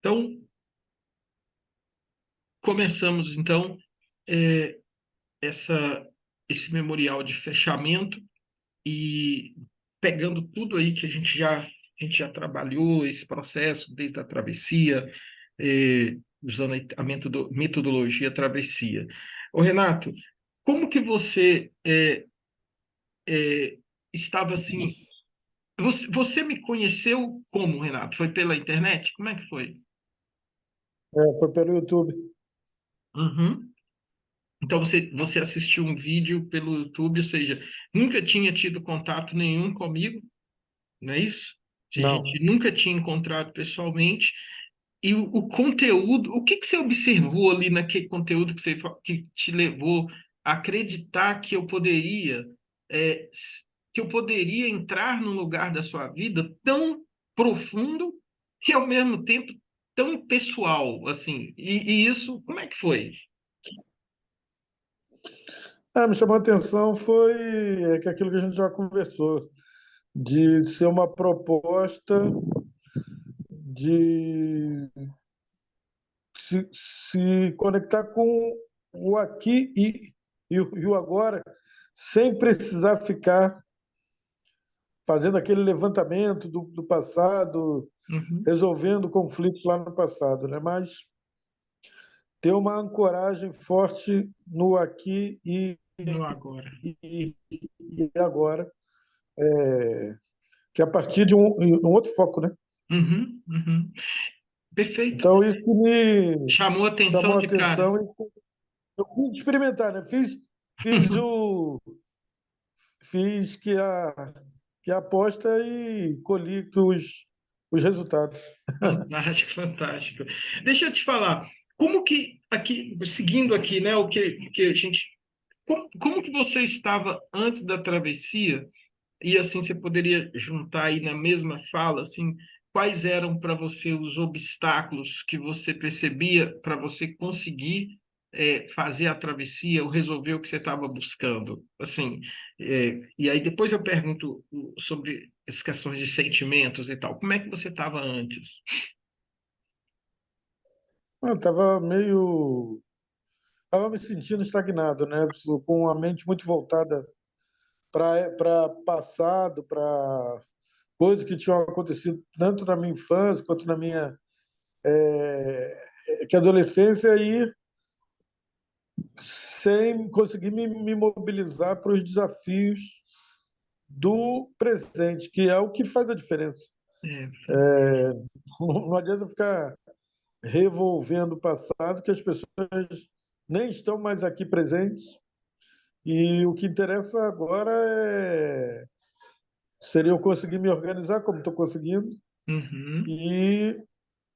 Então, começamos então é, essa, esse memorial de fechamento e pegando tudo aí que a gente já trabalhou, esse processo desde a travessia, usando a metodologia travessia. Ô, Renato, como que você é, estava assim? Você me conheceu como, Renato? Foi pela internet? Como é que foi? Foi pelo YouTube. Uhum. Então você assistiu um vídeo pelo YouTube, ou seja, nunca tinha tido contato nenhum comigo, não é isso? A Não. gente nunca tinha encontrado pessoalmente. E o conteúdo, o que que você observou ali naquele conteúdo que te levou a acreditar é, s- que eu poderia entrar num lugar da sua vida tão profundo e ao mesmo tempo tão pessoal, assim? E isso, como é que foi? Me chamou a atenção foi que aquilo que a gente já conversou, de ser uma proposta de se conectar com o aqui e o agora, sem precisar ficar fazendo aquele levantamento do passado, Uhum. resolvendo conflitos lá no passado, né? Mas ter uma ancoragem forte no aqui No agora. e agora, que é a partir de um outro foco, né? Uhum, uhum. Perfeito. Então, isso que me Chamou chamou atenção a de cara. atenção. Eu pude experimentar, né? Fiz, fiz que a aposta e colhi os resultados. Fantástico, fantástico. Deixa eu te falar, como que aqui, seguindo aqui, né, o que a gente, como que você estava antes da travessia? E assim você poderia juntar aí na mesma fala, assim, quais eram para você os obstáculos que você percebia para você conseguir fazer a travessia ou resolver o que você estava buscando? Assim, e aí depois eu pergunto sobre as questões de sentimentos e tal. Como é que você estava antes? Eu estava me sentindo estagnado, né? Com a mente muito voltada para passado, para coisas que tinham acontecido tanto na minha infância quanto na minha que adolescência e sem conseguir me mobilizar para os desafios do presente, que é o que faz a diferença. É, Não adianta ficar revolvendo o passado, que as pessoas nem estão mais aqui presentes. E o que interessa agora seria eu conseguir me organizar como estou conseguindo uhum, e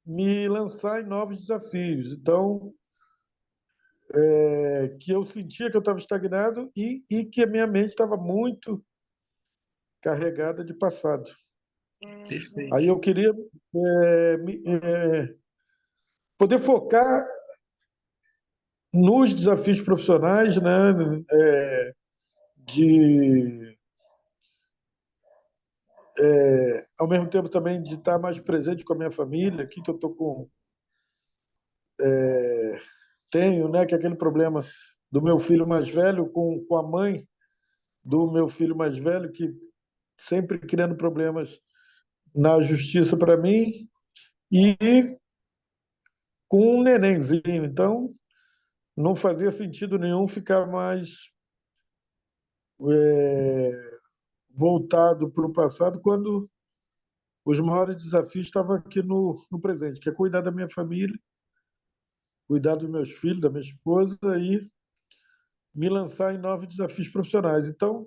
me lançar em novos desafios. Então, que eu sentia que eu estava estagnado e que a minha mente estava muito carregada de passado. Aí perfeito. eu queria poder focar nos desafios profissionais, né, de ao mesmo tempo também de estar mais presente com a minha família, aqui que eu tô tenho, né, que é aquele problema do meu filho mais velho com a mãe do meu filho mais velho, que sempre criando problemas na justiça para mim, e com um nenenzinho. Então, não fazia sentido nenhum ficar mais voltado para o passado quando os maiores desafios estavam aqui no presente, que é cuidar da minha família, cuidar dos meus filhos, da minha esposa e me lançar em novos desafios profissionais. Então,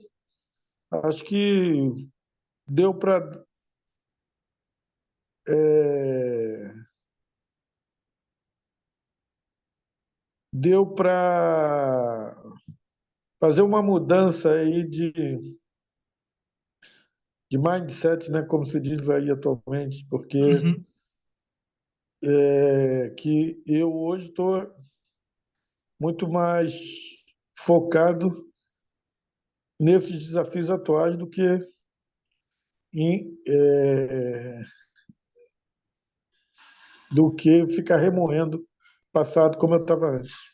acho que deu para deu para fazer uma mudança aí de mindset, né, como se diz aí atualmente, porque Uhum, que eu hoje estou muito mais focado nesses desafios atuais do que em do que ficar remoendo o passado como eu estava antes.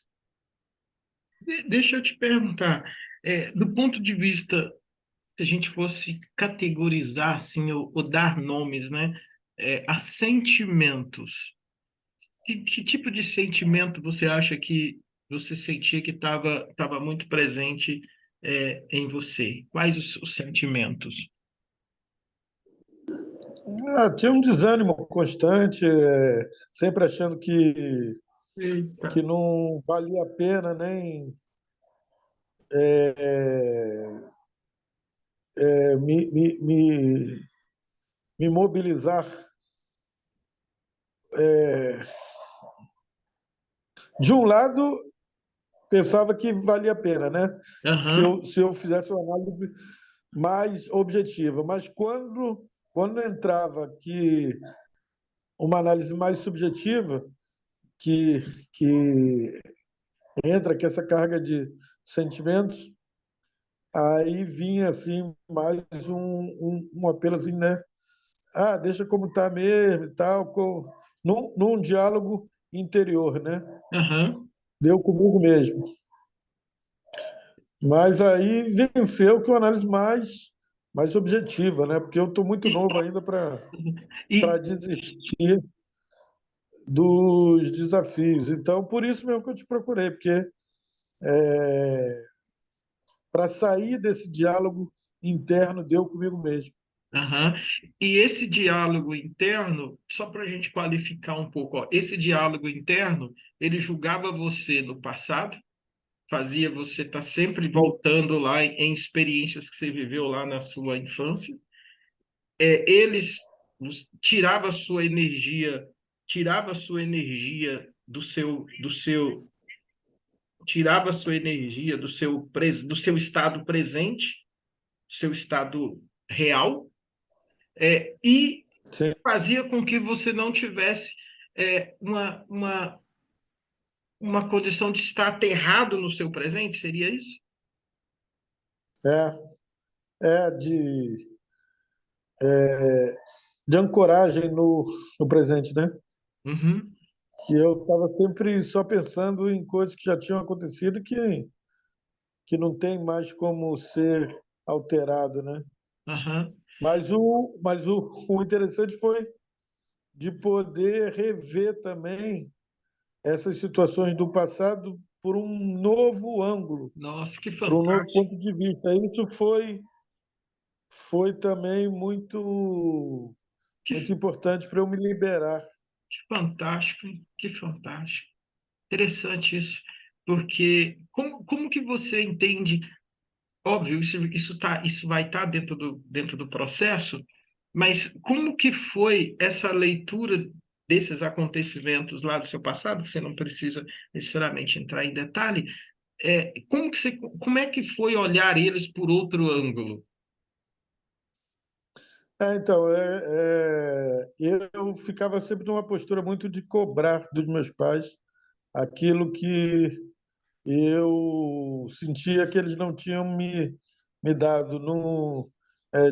Deixa eu te perguntar, do ponto de vista, se a gente fosse categorizar assim, ou dar nomes, né, a sentimentos, que tipo de sentimento você acha que você sentia que estava muito presente em você? Quais os sentimentos? Tinha um desânimo constante, sempre achando Eita. que não valia a pena nem é, é, me, me, me, me mobilizar. É, de um lado, pensava que valia a pena, né? Aham, Se eu fizesse uma análise mais objetiva, mas quando entrava que uma análise mais subjetiva, que, que entra que essa carga de sentimentos, aí vinha assim mais um apelo assim, né? Deixa como está mesmo e tal, num diálogo interior, né? aham. Deu comigo mesmo. Mas aí venceu que uma análise mais objetiva, né? Porque eu estou muito E, novo ainda para e, desistir dos desafios. Então, por isso mesmo que eu te procurei, porque para sair desse diálogo interno deu comigo mesmo. aham. E esse diálogo interno, só para a gente qualificar um pouco, ó, esse diálogo interno, ele julgava você no passado, fazia você estar sempre voltando lá em experiências que você viveu lá na sua infância. Eles tirava a sua energia, tirava a sua energia tirava a sua energia do seu estado presente, do seu estado real, e Sim, fazia com que você não tivesse uma condição de estar aterrado no seu presente, seria isso? é, é de ancoragem no presente, né? Uhum, Que eu estava sempre só pensando em coisas que já tinham acontecido que não tem mais como ser alterado, né? aham. O interessante foi de poder rever também essas situações do passado por um novo ângulo, Nossa, que por um novo fantástico, ponto de vista. Isso foi também que, muito importante para eu me liberar. que fantástico, que fantástico. Interessante isso, porque como que você entende? Óbvio, isso vai estar dentro do processo, mas como que foi essa leitura desses acontecimentos lá do seu passado, que você não precisa necessariamente entrar em detalhe, como é que foi olhar eles por outro ângulo? Então, eu ficava sempre numa postura muito de cobrar dos meus pais aquilo que eu sentia que eles não tinham me dado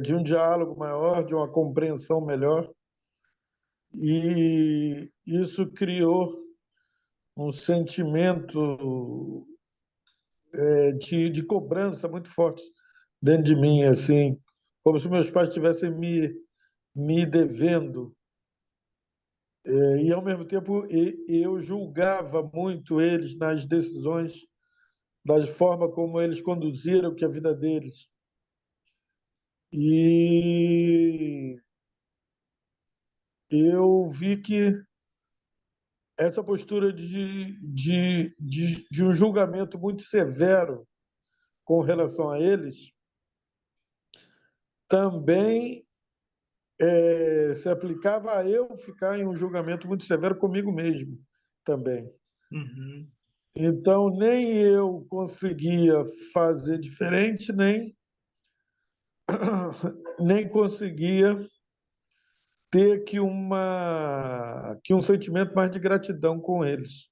de um diálogo maior, de uma compreensão melhor. E isso criou um sentimento de cobrança muito forte dentro de mim, assim, como se meus pais estivessem me devendo. E, ao mesmo tempo, eu julgava muito eles nas decisões, da forma como eles conduziram que a vida deles. E eu vi que essa postura de um julgamento muito severo com relação a eles também se aplicava a eu ficar em um julgamento muito severo comigo mesmo também. Uhum. Então, nem eu conseguia fazer diferente, nem conseguia ter que um sentimento mais de gratidão com eles.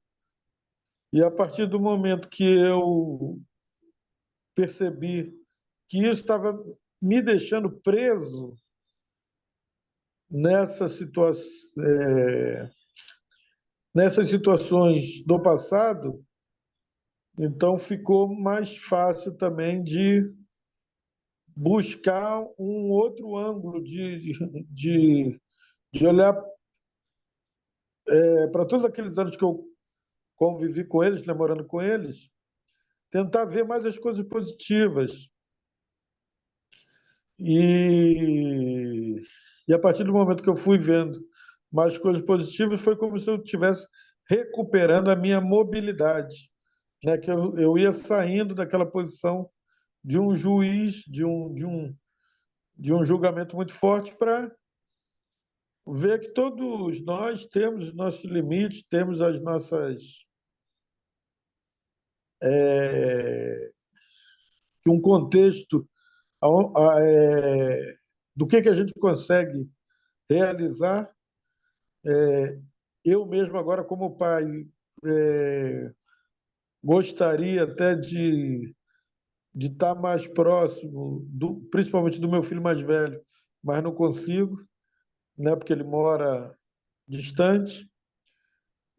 E a partir do momento que eu percebi que isso estava me deixando preso nessa nessas situações do passado, então ficou mais fácil também de buscar um outro ângulo de, de olhar para todos aqueles anos que eu convivi com eles, namorando com eles, tentar ver mais as coisas positivas. E, e a partir do momento que eu fui vendo mais coisas positivas, foi como se eu estivesse recuperando a minha mobilidade, né? Que eu ia saindo daquela posição de um juiz, de um julgamento muito forte, para ver que todos nós temos os nossos limites, temos as nossas. Que um contexto do que a gente consegue realizar. Eu mesmo, agora, como pai, gostaria até de estar mais próximo, principalmente do meu filho mais velho, mas não consigo, né, porque ele mora distante.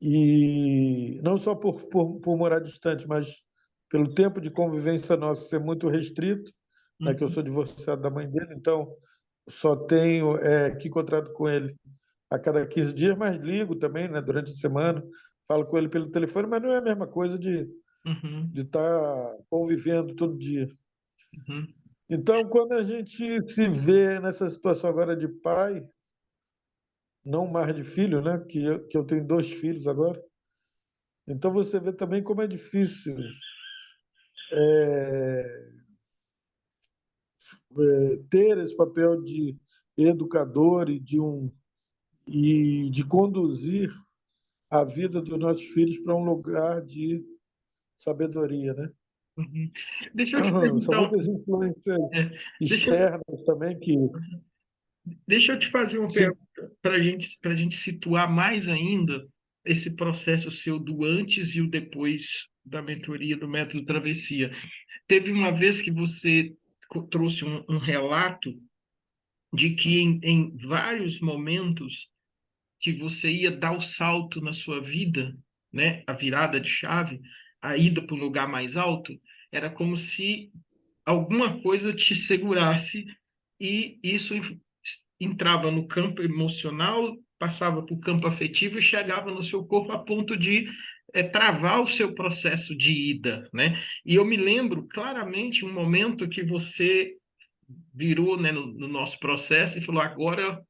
E não só por morar distante, mas pelo tempo de convivência nosso ser muito restrito, né, que eu Uhum, sou divorciado da mãe dele, então só tenho que encontrado com ele a cada 15 dias, mas ligo também, né, durante a semana, falo com ele pelo telefone, mas não é a mesma coisa uhum, de estar convivendo todo dia. uhum, Então, quando a gente se vê nessa situação agora de pai, não mais de filho, né, que eu tenho 2 filhos agora, então você vê também como é difícil ter esse papel de educador e de conduzir a vida dos nossos filhos para um lugar de sabedoria, né? uhum. Deixa eu te São perguntar, muitas influências é, deixa, externas também que. deixa eu te fazer uma Sim. pergunta para a gente situar mais ainda esse processo seu do antes e o depois da mentoria do método Travessia. Teve uma vez que você trouxe um relato de que em vários momentos que você ia dar o salto na sua vida, né, a virada de chave, a ida para um lugar mais alto, era como se alguma coisa te segurasse e isso entrava no campo emocional, passava para o campo afetivo e chegava no seu corpo a ponto de travar o seu processo de ida, né? E eu me lembro claramente um momento que você virou, né, no nosso processo e falou: agora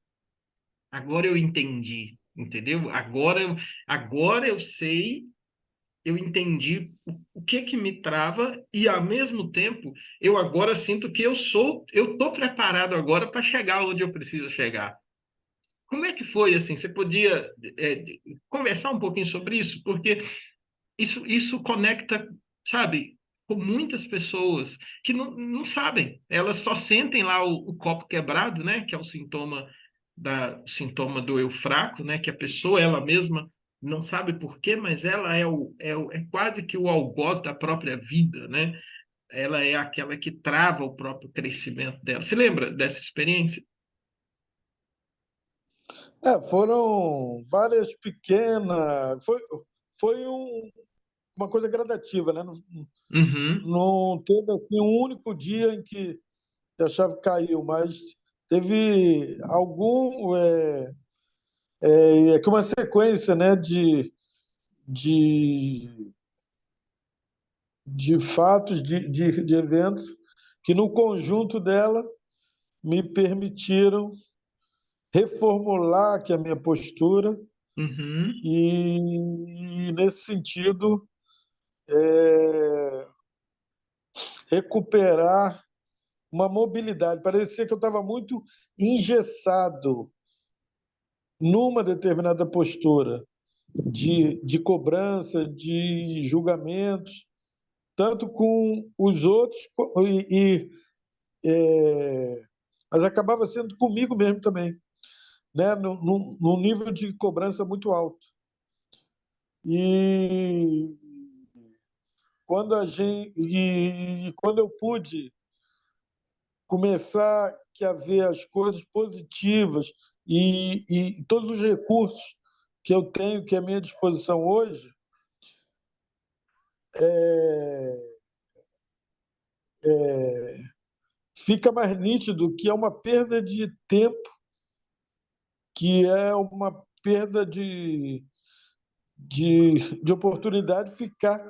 eu entendi, entendeu? Agora eu sei, eu entendi o que que me trava e ao mesmo tempo eu agora sinto que eu tô preparado agora para chegar onde eu preciso chegar. Como é que foi assim? Você podia conversar um pouquinho sobre isso? Porque isso conecta, sabe, com muitas pessoas que não sabem. Elas só sentem lá o copo quebrado, né? Que é o sintoma do eu fraco, né? Que a pessoa, ela mesma, não sabe por quê, mas ela é quase que o algoz da própria vida, né? Ela é aquela que trava o próprio crescimento dela. Você lembra dessa experiência? Foram várias pequenas. Foi uma coisa gradativa, né? Não, Uhum, não teve assim, um único dia em que a chave caiu, mas teve que uma sequência, né, de, de fatos, de eventos que no conjunto dela me permitiram reformular aqui a minha postura uhum, e nesse sentido, recuperar uma mobilidade. Parecia que eu estava muito engessado numa determinada postura de cobrança, de julgamentos, tanto com os outros, mas acabava sendo comigo mesmo também, né? Num nível de cobrança muito alto. E quando eu pude começar a ver as coisas positivas e todos os recursos que eu tenho, que é à minha disposição hoje, é, fica mais nítido que é uma perda de tempo, que é uma perda de oportunidade ficar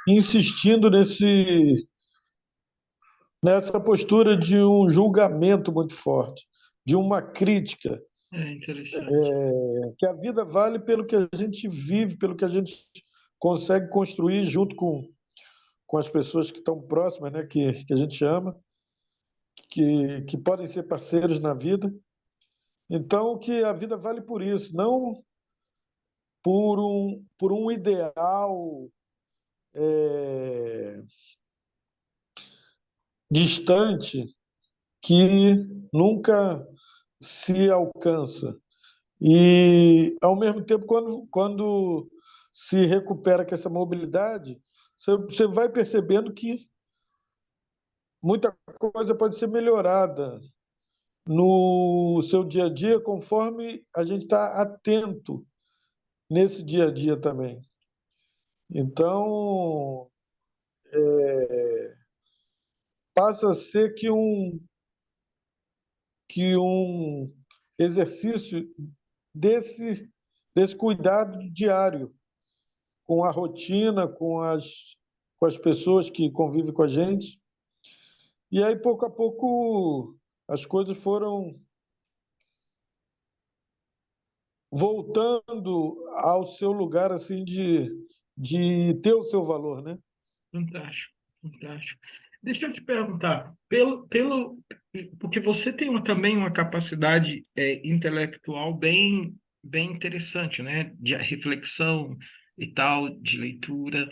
insistindo nessa postura de um julgamento muito forte, de uma crítica, É interessante. que a vida vale pelo que a gente vive, pelo que a gente consegue construir junto com as pessoas que estão próximas, né, que a gente ama, que podem ser parceiros na vida. Então, que a vida vale por isso, não por um ideal é, distante que nunca se alcança. E, ao mesmo tempo, quando se recupera com essa mobilidade, você vai percebendo que muita coisa pode ser melhorada no seu dia a dia, conforme a gente está atento nesse dia a dia também. Então, passa a ser que um exercício desse, desse cuidado diário com a rotina, com as pessoas que convivem com a gente. E aí, pouco a pouco, as coisas foram voltando ao seu lugar assim de ter o seu valor, né? Fantástico, fantástico. Deixa eu te perguntar, porque você tem também uma capacidade intelectual bem interessante, né? De reflexão e tal, de leitura.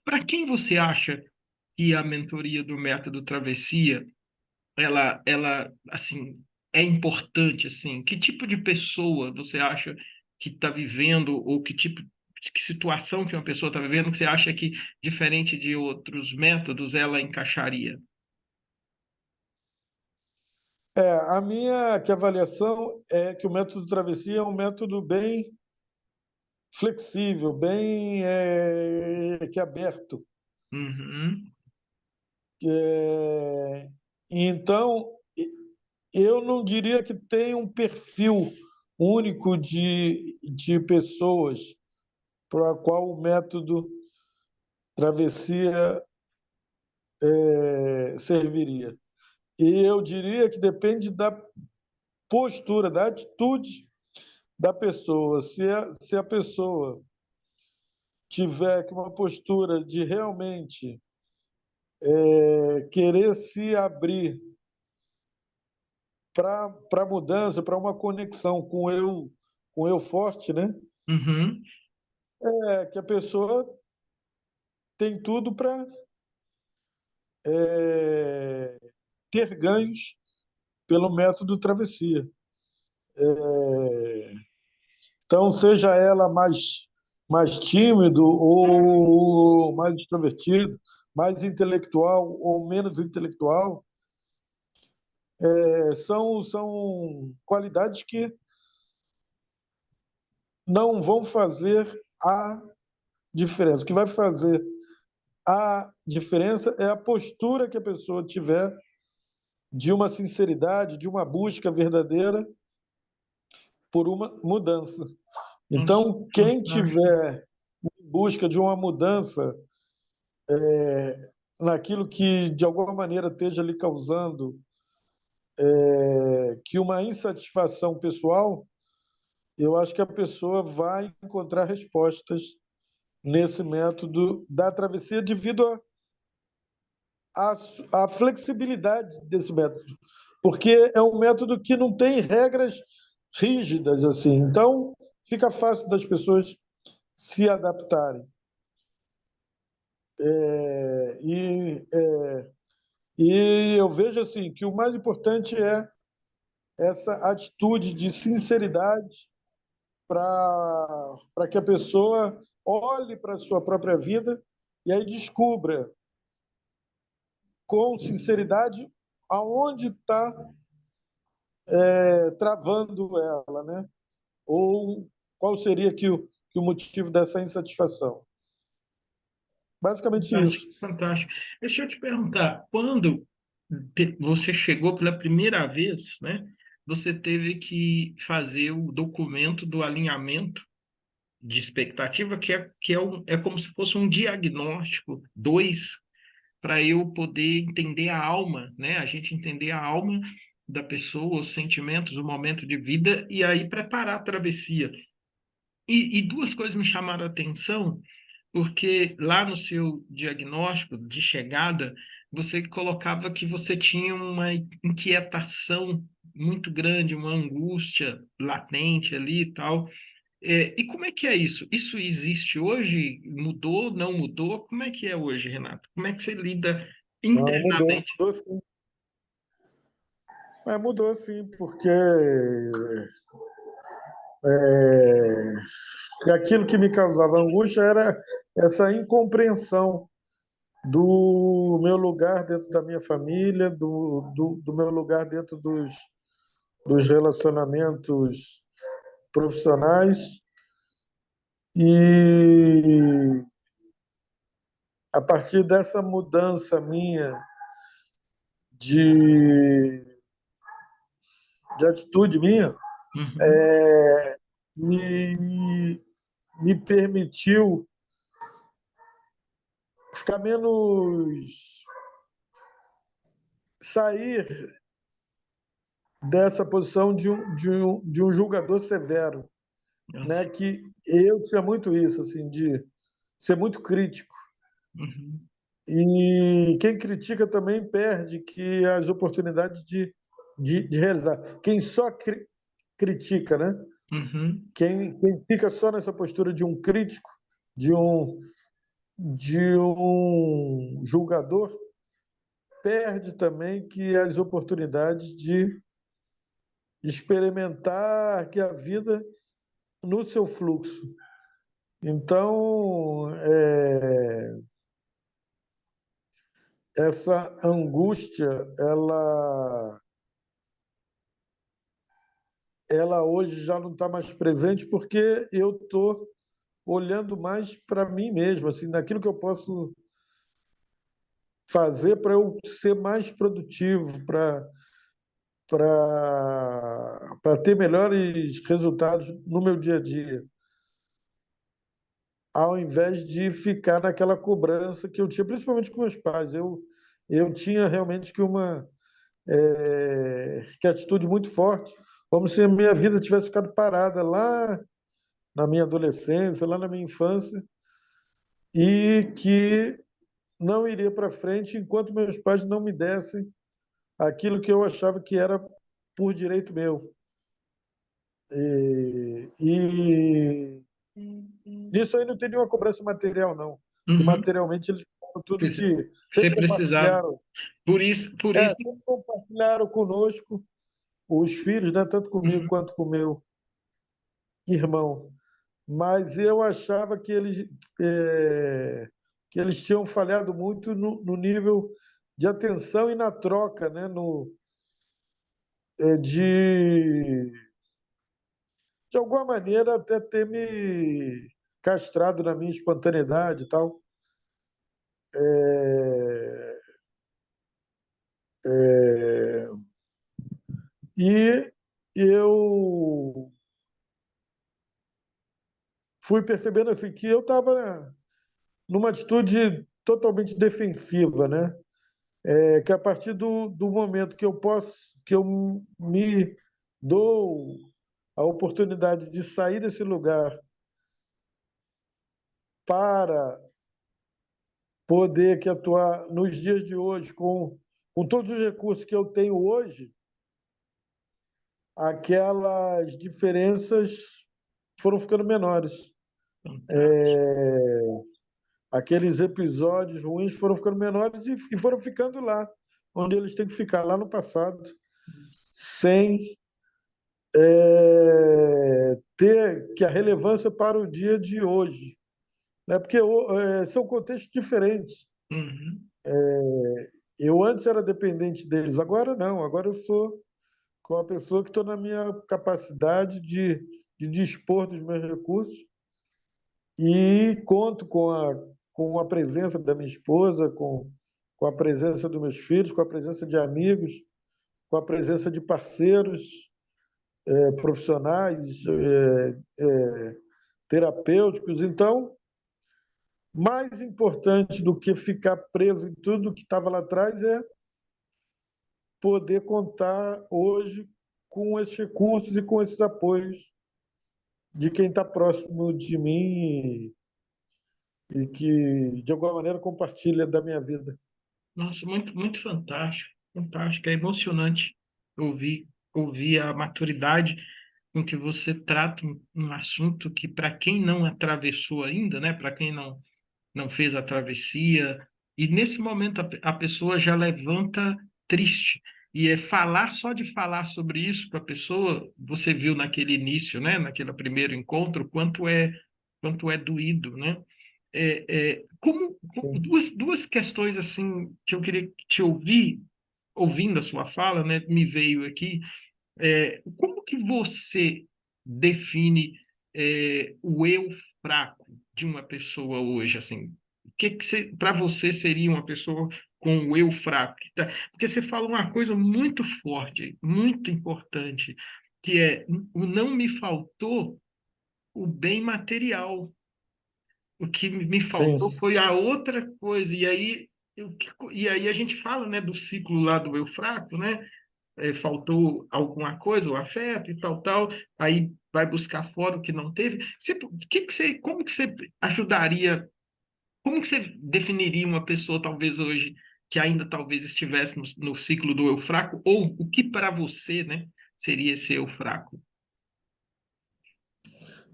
Para quem você acha que a mentoria do método Travessia ela assim é importante assim? Que tipo de pessoa você acha que está vivendo ou que situação que uma pessoa está vivendo que você acha que diferente de outros métodos ela encaixaria? A minha que avaliação é que o método travessia é um método bem flexível, bem que aberto. Uhum, Então, eu não diria que tem um perfil único de pessoas para a qual o método travessia serviria. E eu diria que depende da postura, da atitude da pessoa. Se a pessoa tiver com uma postura de realmente querer se abrir para a mudança, para uma conexão com o eu forte, né? uhum. Que a pessoa tem tudo para ter ganhos pelo método travessia. Então, seja ela mais tímido ou mais extrovertido, mais intelectual ou menos intelectual, são qualidades que não vão fazer a diferença. O que vai fazer a diferença é a postura que a pessoa tiver de uma sinceridade, de uma busca verdadeira por uma mudança. Nossa, Então, quem fantástico. tiver em busca de uma mudança naquilo que de alguma maneira esteja lhe causando que uma insatisfação pessoal, eu acho que a pessoa vai encontrar respostas nesse método da travessia devido à flexibilidade desse método, porque é um método que não tem regras rígidas assim. Então, fica fácil das pessoas se adaptarem. É, e, é, e eu vejo assim que o mais importante é essa atitude de sinceridade para que a pessoa olhe para a sua própria vida e aí descubra com sinceridade aonde está travando ela, né? ou qual seria que o motivo dessa insatisfação. Basicamente isso. Fantástico, fantástico. Deixa eu te perguntar, quando você chegou pela primeira vez, né? Você teve que fazer o documento do alinhamento de expectativa, é como se fosse um diagnóstico, dois, para eu poder entender a alma, né? A gente entender a alma da pessoa, os sentimentos, o momento de vida, e aí preparar a travessia. E duas coisas me chamaram a atenção, porque lá no seu diagnóstico de chegada, você colocava que você tinha uma inquietação muito grande, uma angústia latente ali e tal. E como é que é isso? Isso existe hoje? Mudou? Não mudou? Como é que é hoje, Renato? Como é que você lida Não, mudou, internamente? mudou sim. Mudou sim, porque aquilo que me causava angústia era essa incompreensão do meu lugar dentro da minha família, do meu lugar dentro dos relacionamentos profissionais. E a partir dessa mudança minha de, de atitude minha, Uhum, me, me permitiu ficar menos, sair dessa posição de um julgador severo, né? nossa, Que eu tinha muito isso, assim, de ser muito crítico. uhum, E quem critica também perde que as oportunidades de realizar. Quem só critica, né? uhum, Quem fica só nessa postura de um crítico, de um, de um julgador, perde também que as oportunidades de experimentar que a vida no seu fluxo. Então, essa angústia, ela hoje já não está mais presente porque eu estou olhando mais para mim mesmo, assim, naquilo que eu posso fazer para eu ser mais produtivo, para ter melhores resultados no meu dia a dia, ao invés de ficar naquela cobrança que eu tinha, principalmente com meus pais. Eu tinha realmente que atitude muito forte, como se a minha vida tivesse ficado parada lá na minha adolescência, lá na minha infância, e que não iria para frente enquanto meus pais não me dessem aquilo que eu achava que era por direito meu. E nisso aí não tem nenhuma cobrança material, não. E uhum. materialmente eles fizeram tudo que Você sempre precisava. compartilharam, Por isso. sempre compartilharam conosco, os filhos, né, tanto comigo Uhum, quanto com meu irmão. Mas eu achava é, que eles tinham falhado muito no nível de atenção e na troca, né, de alguma maneira até ter me castrado na minha espontaneidade e tal. É, é, e eu fui percebendo assim que eu estava numa atitude totalmente defensiva, né? Que a partir do momento que eu me dou a oportunidade de sair desse lugar para poder que atuar nos dias de hoje com todos os recursos que eu tenho hoje, aquelas diferenças foram ficando menores. fantástico. Aqueles episódios ruins foram ficando menores e foram ficando lá, onde eles têm que ficar, lá no passado, sem ter que a relevância para o dia de hoje, né? Porque são contextos diferentes. Uhum, Eu antes era dependente deles, agora não. Agora eu sou com a pessoa que estou na minha capacidade de dispor dos meus recursos e conto com a presença da minha esposa, com a presença dos meus filhos, com a presença de amigos, com a presença de parceiros profissionais, terapêuticos. Então, mais importante do que ficar preso em tudo que estava lá atrás é poder contar hoje com esses recursos e com esses apoios de quem está próximo de mim e que, de alguma maneira, compartilha da minha vida. Nossa, muito, muito fantástico, fantástico. É emocionante ouvir a maturidade com que você trata um assunto que, para quem não atravessou ainda, né, para quem não fez a travessia, e nesse momento a pessoa já levanta triste. E é falar, só de falar sobre isso com a pessoa, você viu naquele início, né, naquele primeiro encontro, quanto é doído, né? Sim, Duas questões assim que eu queria te ouvir, ouvindo a sua fala, né, me veio aqui. Como que você define o eu fraco de uma pessoa hoje, assim? O que para você seria uma pessoa com o eu fraco? Porque você fala uma coisa muito forte, muito importante, que é o não me faltou o bem material. O que me faltou sim, foi a outra coisa. E aí a gente fala, né, do ciclo lá do eu fraco, né? Faltou alguma coisa, o afeto e tal, tal, aí vai buscar fora o que não teve. Como que você ajudaria, como que você definiria uma pessoa, talvez hoje, que ainda talvez estivesse no ciclo do eu fraco, ou o que para você, né, seria esse eu fraco?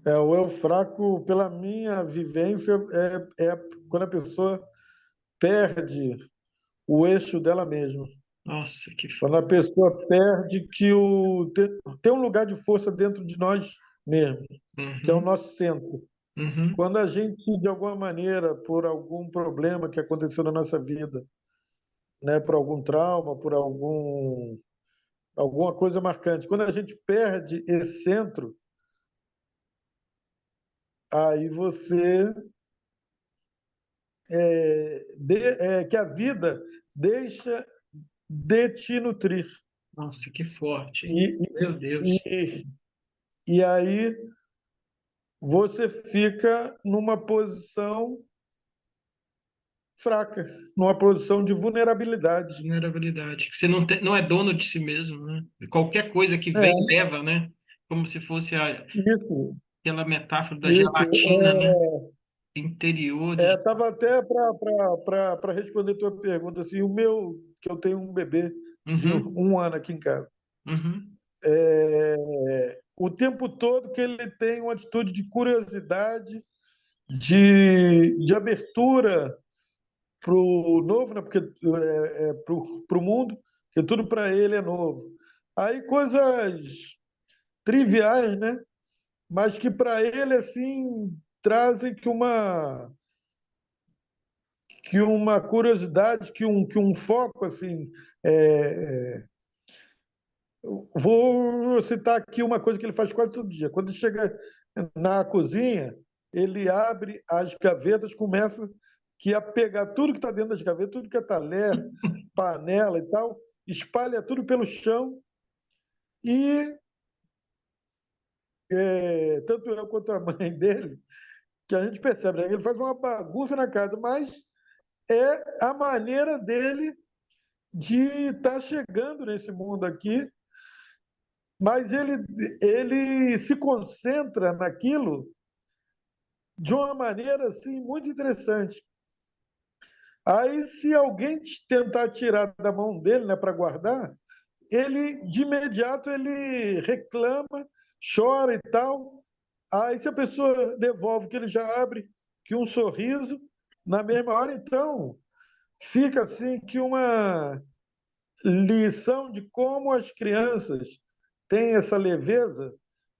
o eu fraco, pela minha vivência, é quando a pessoa perde o eixo dela mesma. Nossa, que. Quando a pessoa perde tem um lugar de força dentro de nós mesmos, que é o Uhum, nosso centro. uhum. Quando a gente, de alguma maneira, por algum problema que aconteceu na nossa vida, né, por algum trauma, por alguma coisa marcante, quando a gente perde esse centro, aí você que a vida deixa de te nutrir. Nossa, que forte, hein? E, Meu Deus. e, e aí você fica numa posição fraca, numa posição de vulnerabilidade. Vulnerabilidade. Você não é dono de si mesmo, né? Qualquer coisa que vem, É, leva, né? Como se fosse isso, aquela metáfora da gelatina, isso. né? Interior de. Estava até para responder a tua pergunta, assim, que eu tenho um bebê de Uhum, 1 ano aqui em casa. uhum. O tempo todo que ele tem uma atitude de curiosidade, de abertura para o novo, né? Porque para o mundo, porque tudo para ele é novo. Aí coisas triviais, né? Mas que para ele assim trazem que uma curiosidade, que um foco assim. É, vou citar aqui uma coisa que ele faz quase todo dia. Quando ele chega na cozinha, ele abre as gavetas, começa a pegar tudo que está dentro das gavetas, tudo que é talher, panela e tal, espalha tudo pelo chão e tanto eu quanto a mãe dele, que a gente percebe, né? Ele faz uma bagunça na casa, mas é a maneira dele de estar chegando nesse mundo aqui, mas ele se concentra naquilo de uma maneira assim muito interessante. Aí, se alguém tentar tirar da mão dele, né, para guardar, ele de imediato ele reclama, chora e tal. Aí, se a pessoa devolve, que ele já abre que um sorriso na mesma hora, então fica assim que uma lição de como as crianças têm essa leveza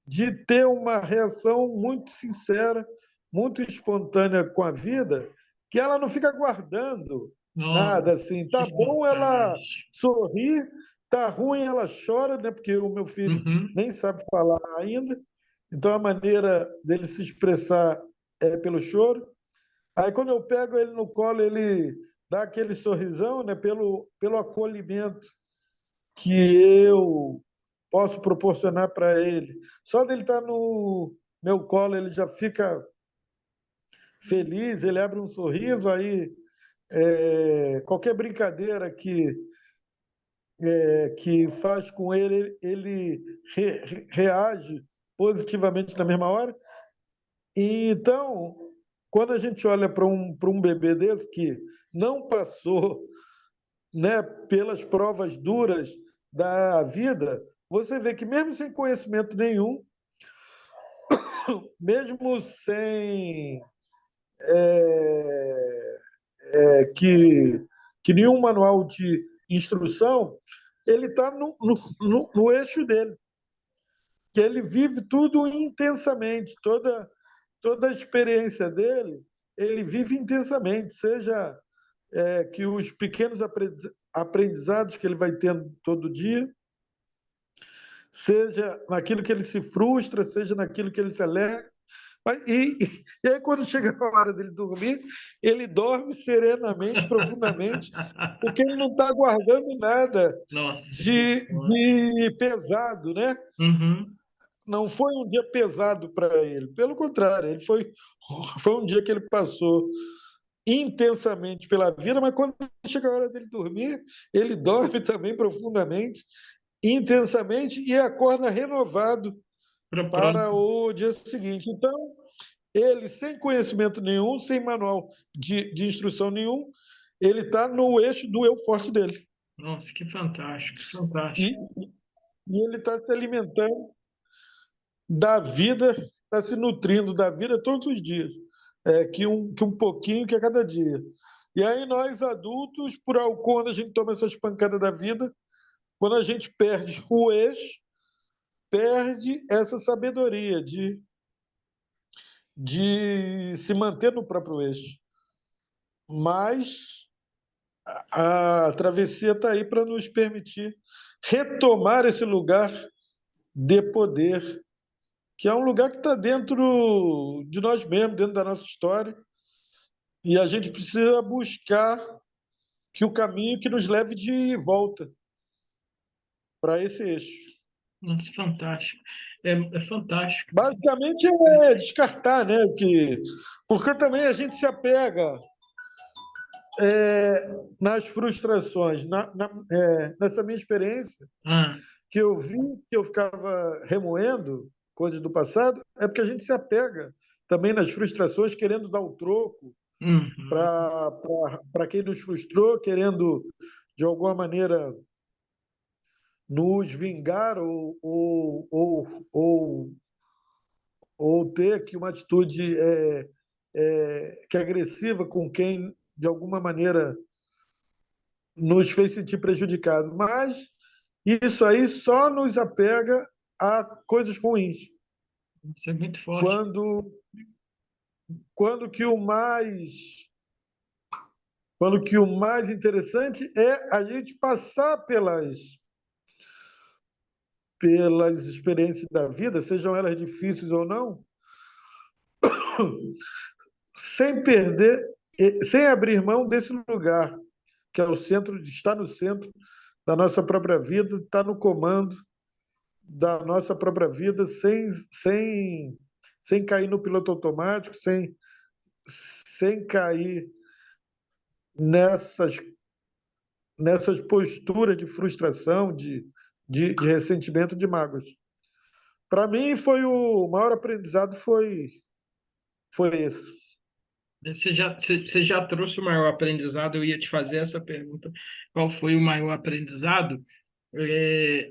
de ter uma reação muito sincera, muito espontânea com a vida, que ela não fica guardando Nossa, nada assim. Tá que bom ela fantástico. sorrir, tá ruim ela chora, né? Porque o meu filho Uhum. nem sabe falar ainda. Então, a maneira dele se expressar é pelo choro. Aí, quando eu pego ele no colo, ele dá aquele sorrisão, né, pelo acolhimento que eu posso proporcionar para ele. Só dele estar no meu colo, ele já fica feliz, ele abre um sorriso, aí qualquer brincadeira que faz com ele, ele reage positivamente na mesma hora. E, então, quando a gente olha para um bebê desse que não passou, né, pelas provas duras da vida, você vê que mesmo sem conhecimento nenhum, mesmo sem é, que nenhum manual de instrução, ele está no eixo dele, que ele vive tudo intensamente, toda a experiência dele, ele vive intensamente, seja que os pequenos aprendizados que ele vai tendo todo dia, seja naquilo que ele se frustra, seja naquilo que ele se alegra. E aí, quando chega a hora dele dormir, ele dorme serenamente, profundamente, porque ele não está guardando nada Nossa, que nossa. de pesado, né? Uhum. Não foi um dia pesado para ele, pelo contrário, foi um dia que ele passou intensamente pela vida, mas quando chega a hora dele dormir, ele dorme também profundamente, intensamente e acorda renovado Para para próximo. o dia seguinte. Então, ele, sem conhecimento nenhum, sem manual de instrução nenhum, ele está no eixo do eu forte dele. Nossa, que fantástico, E, fantástico. e ele está se alimentando da vida, está se nutrindo da vida todos os dias, que um pouquinho que é cada dia. E aí nós adultos, quando a gente toma essas pancadas da vida, quando a gente perde o eixo, perde essa sabedoria de se manter no próprio eixo. Mas a travessia está aí para nos permitir retomar esse lugar de poder, que é um lugar que está dentro de nós mesmos, dentro da nossa história, e a gente precisa buscar que o caminho que nos leve de volta para esse eixo. Nossa, fantástico. É fantástico. Basicamente é descartar, né? Porque também a gente se apega nas frustrações. Nessa minha experiência, Ah, que eu vi que eu ficava remoendo coisas do passado, é porque a gente se apega também nas frustrações, querendo dar o troco uhum. para quem nos frustrou, querendo, de alguma maneira, nos vingar ou ter aqui uma atitude que é agressiva com quem, de alguma maneira, nos fez sentir prejudicado. Mas isso aí só nos apega a coisas ruins. Isso é muito forte. Quando, quando que o mais quando que o mais interessante é a gente passar pelas experiências da vida, sejam elas difíceis ou não, sem perder, sem abrir mão desse lugar, que é o centro, está no centro da nossa própria vida, está no comando da nossa própria vida, sem cair no piloto automático, sem cair nessas, nessas posturas de frustração, de ressentimento, de mágoas. Para mim, foi o maior aprendizado foi esse. Você já trouxe o maior aprendizado? Eu ia te fazer essa pergunta. Qual foi o maior aprendizado?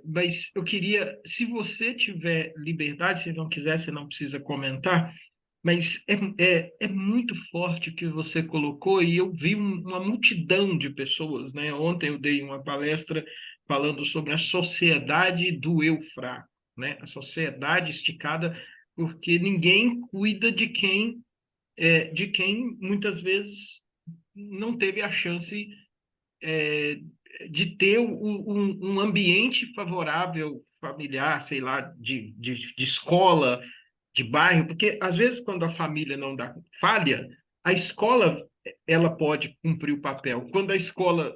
Mas eu queria, se você tiver liberdade, se não quiser, você não precisa comentar, mas é muito forte o que você colocou, e eu vi uma multidão de pessoas, né? Ontem eu dei uma palestra falando sobre a sociedade do eu fraco, né? A sociedade esticada, porque ninguém cuida de quem muitas vezes não teve a chance é, de ter um ambiente favorável familiar, sei lá, de escola. de bairro, porque às vezes quando a família não dá falha, a escola ela pode cumprir o papel. Quando a escola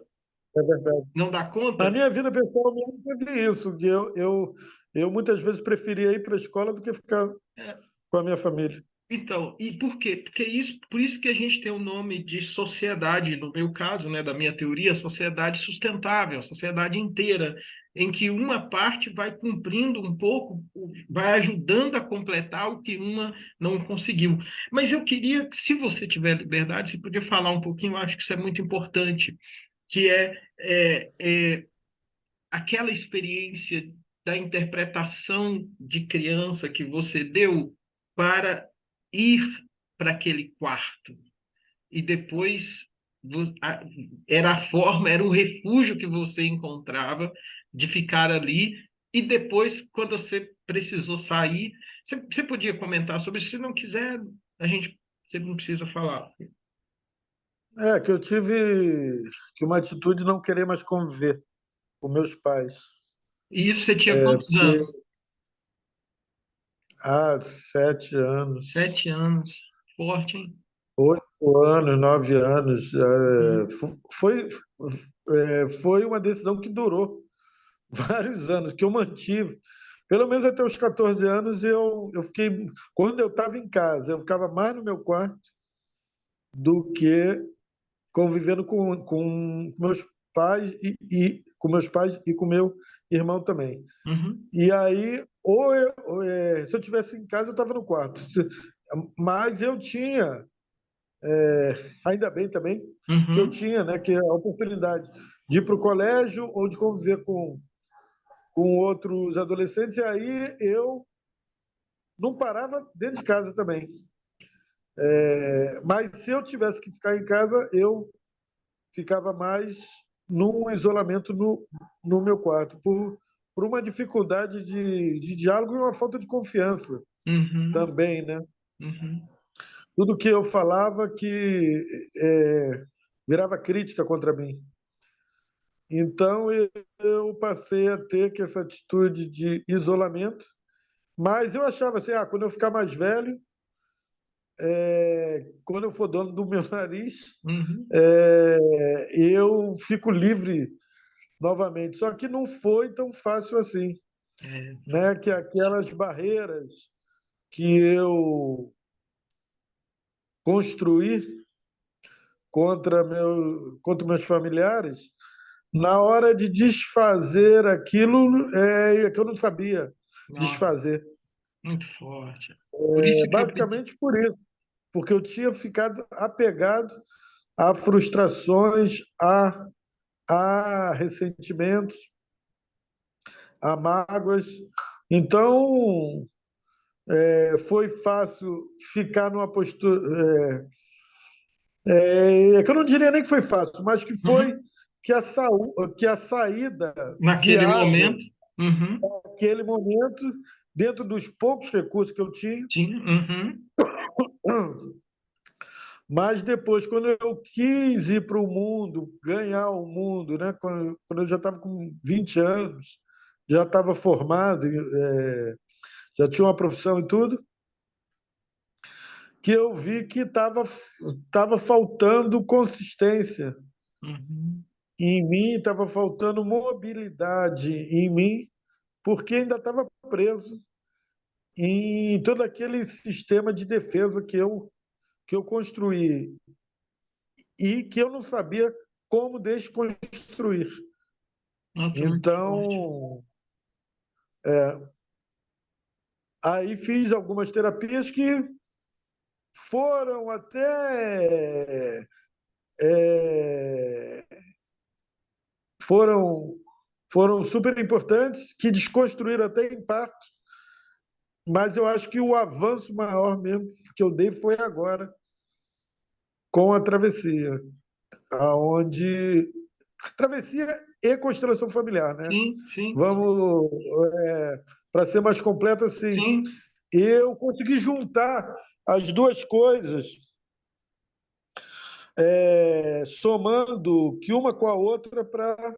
É verdade. não dá Na conta, minha vida pessoal mesmo teve isso, que eu muitas vezes preferia ir para a escola do que ficar é, com a minha família. então, e por quê? Porque isso, por isso que a gente tem o nome de sociedade, no meu caso, né, da minha teoria, sociedade sustentável, sociedade inteira, em que uma parte vai cumprindo um pouco, vai ajudando a completar o que uma não conseguiu. Mas eu queria, que, se você tiver liberdade, você podia falar um pouquinho, eu acho que isso é muito importante, que é aquela experiência da interpretação de criança que você deu para ir para aquele quarto e depois era a forma, era o refúgio que você encontrava de ficar ali e depois quando você precisou sair, você podia comentar sobre isso, se não quiser, a gente você não precisa falar. É, que eu tive que uma atitude de não querer mais conviver com meus pais. E isso você tinha quantos Porque anos? há 7 anos, 7 anos. Forte, hein? 8 anos, 9 anos, Hum. foi uma decisão que durou vários anos, que eu mantive. Pelo menos até os 14 anos, eu fiquei. Quando eu estava em casa, eu ficava mais no meu quarto do que convivendo com meus pais com meus pais e com meu irmão também. Uhum. E aí, se eu tivesse em casa, eu estava no quarto. Mas eu tinha, ainda bem também, que eu Uhum, tinha, né, que é a oportunidade de ir para o colégio ou de conviver com outros adolescentes, e aí eu não parava dentro de casa também. Mas se eu tivesse que ficar em casa, eu ficava mais num isolamento no meu quarto, por uma dificuldade de diálogo e uma falta de confiança uhum, também, né? uhum. Tudo que eu falava que virava crítica contra mim. Então eu passei a ter que essa atitude de isolamento, mas eu achava assim, quando eu ficar mais velho, quando eu for dono do meu nariz, Uhum. eu fico livre novamente. Só que não foi tão fácil assim, É, né? Que aquelas barreiras que eu construí contra meus familiares, na hora de desfazer aquilo, é que eu não sabia nossa, desfazer. muito forte. Por isso que eu pedi. Basicamente por isso, porque eu tinha ficado apegado a frustrações, a ressentimentos, a mágoas. Então, foi fácil ficar numa postura. É que eu não diria nem que foi fácil, mas que foi Uhum. que a saída Naquele viável momento, uhum. naquele momento, dentro dos poucos recursos que eu tinha. Tinha, uhum. Mas depois, quando eu quis ir para o mundo, ganhar o mundo, né? Quando eu já estava com 20 anos, já estava formado, já tinha uma profissão e tudo, que eu vi que tava faltando consistência Uhum. em mim, estava faltando mobilidade em mim, porque ainda estava preso em todo aquele sistema de defesa que eu construí e que eu não sabia como desconstruir. Nossa, muito forte. Então, aí fiz algumas terapias que foram até é, foram foram super importantes, que desconstruíram até em parte, mas eu acho que o avanço maior mesmo que eu dei foi agora com a travessia, aonde travessia e constelação familiar, né? Sim, sim, Vamos, para ser mais completo assim, sim. eu consegui juntar as duas coisas, somando que uma com a outra para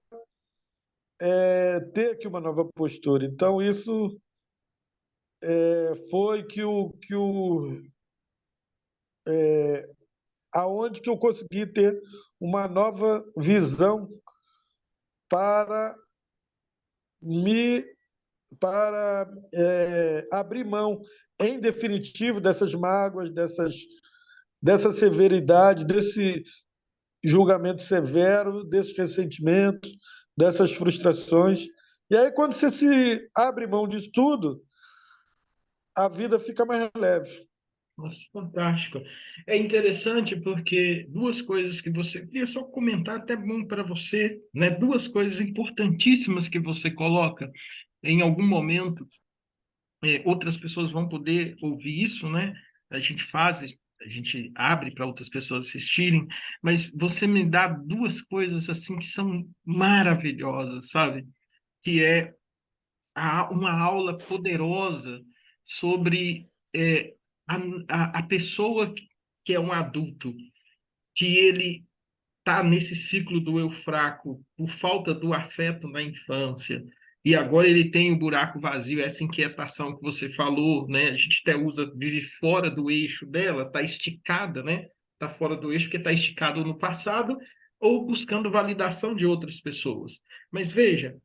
ter aqui uma nova postura. Então, isso foi aonde que eu consegui ter uma nova visão para me abrir mão, em definitivo, dessas mágoas, dessa severidade, desse julgamento severo, desses ressentimentos, dessas frustrações. E aí, quando você se abre mão disso tudo, a vida fica mais leve. Nossa, fantástico. É interessante porque duas coisas que você queria só comentar, até bom para você, né? Duas coisas importantíssimas que você coloca em algum momento, outras pessoas vão poder ouvir isso, né? A gente faz, a gente abre para outras pessoas assistirem, mas você me dá duas coisas assim que são maravilhosas, sabe? Que é uma aula poderosa sobre a, a pessoa que é um adulto, que ele está nesse ciclo do eu fraco por falta do afeto na infância. E agora ele tem o buraco vazio, essa inquietação que você falou, né? A gente até usa, vive fora do eixo dela, está esticada, né? Está fora do eixo porque está esticado no passado ou buscando validação de outras pessoas. Mas veja,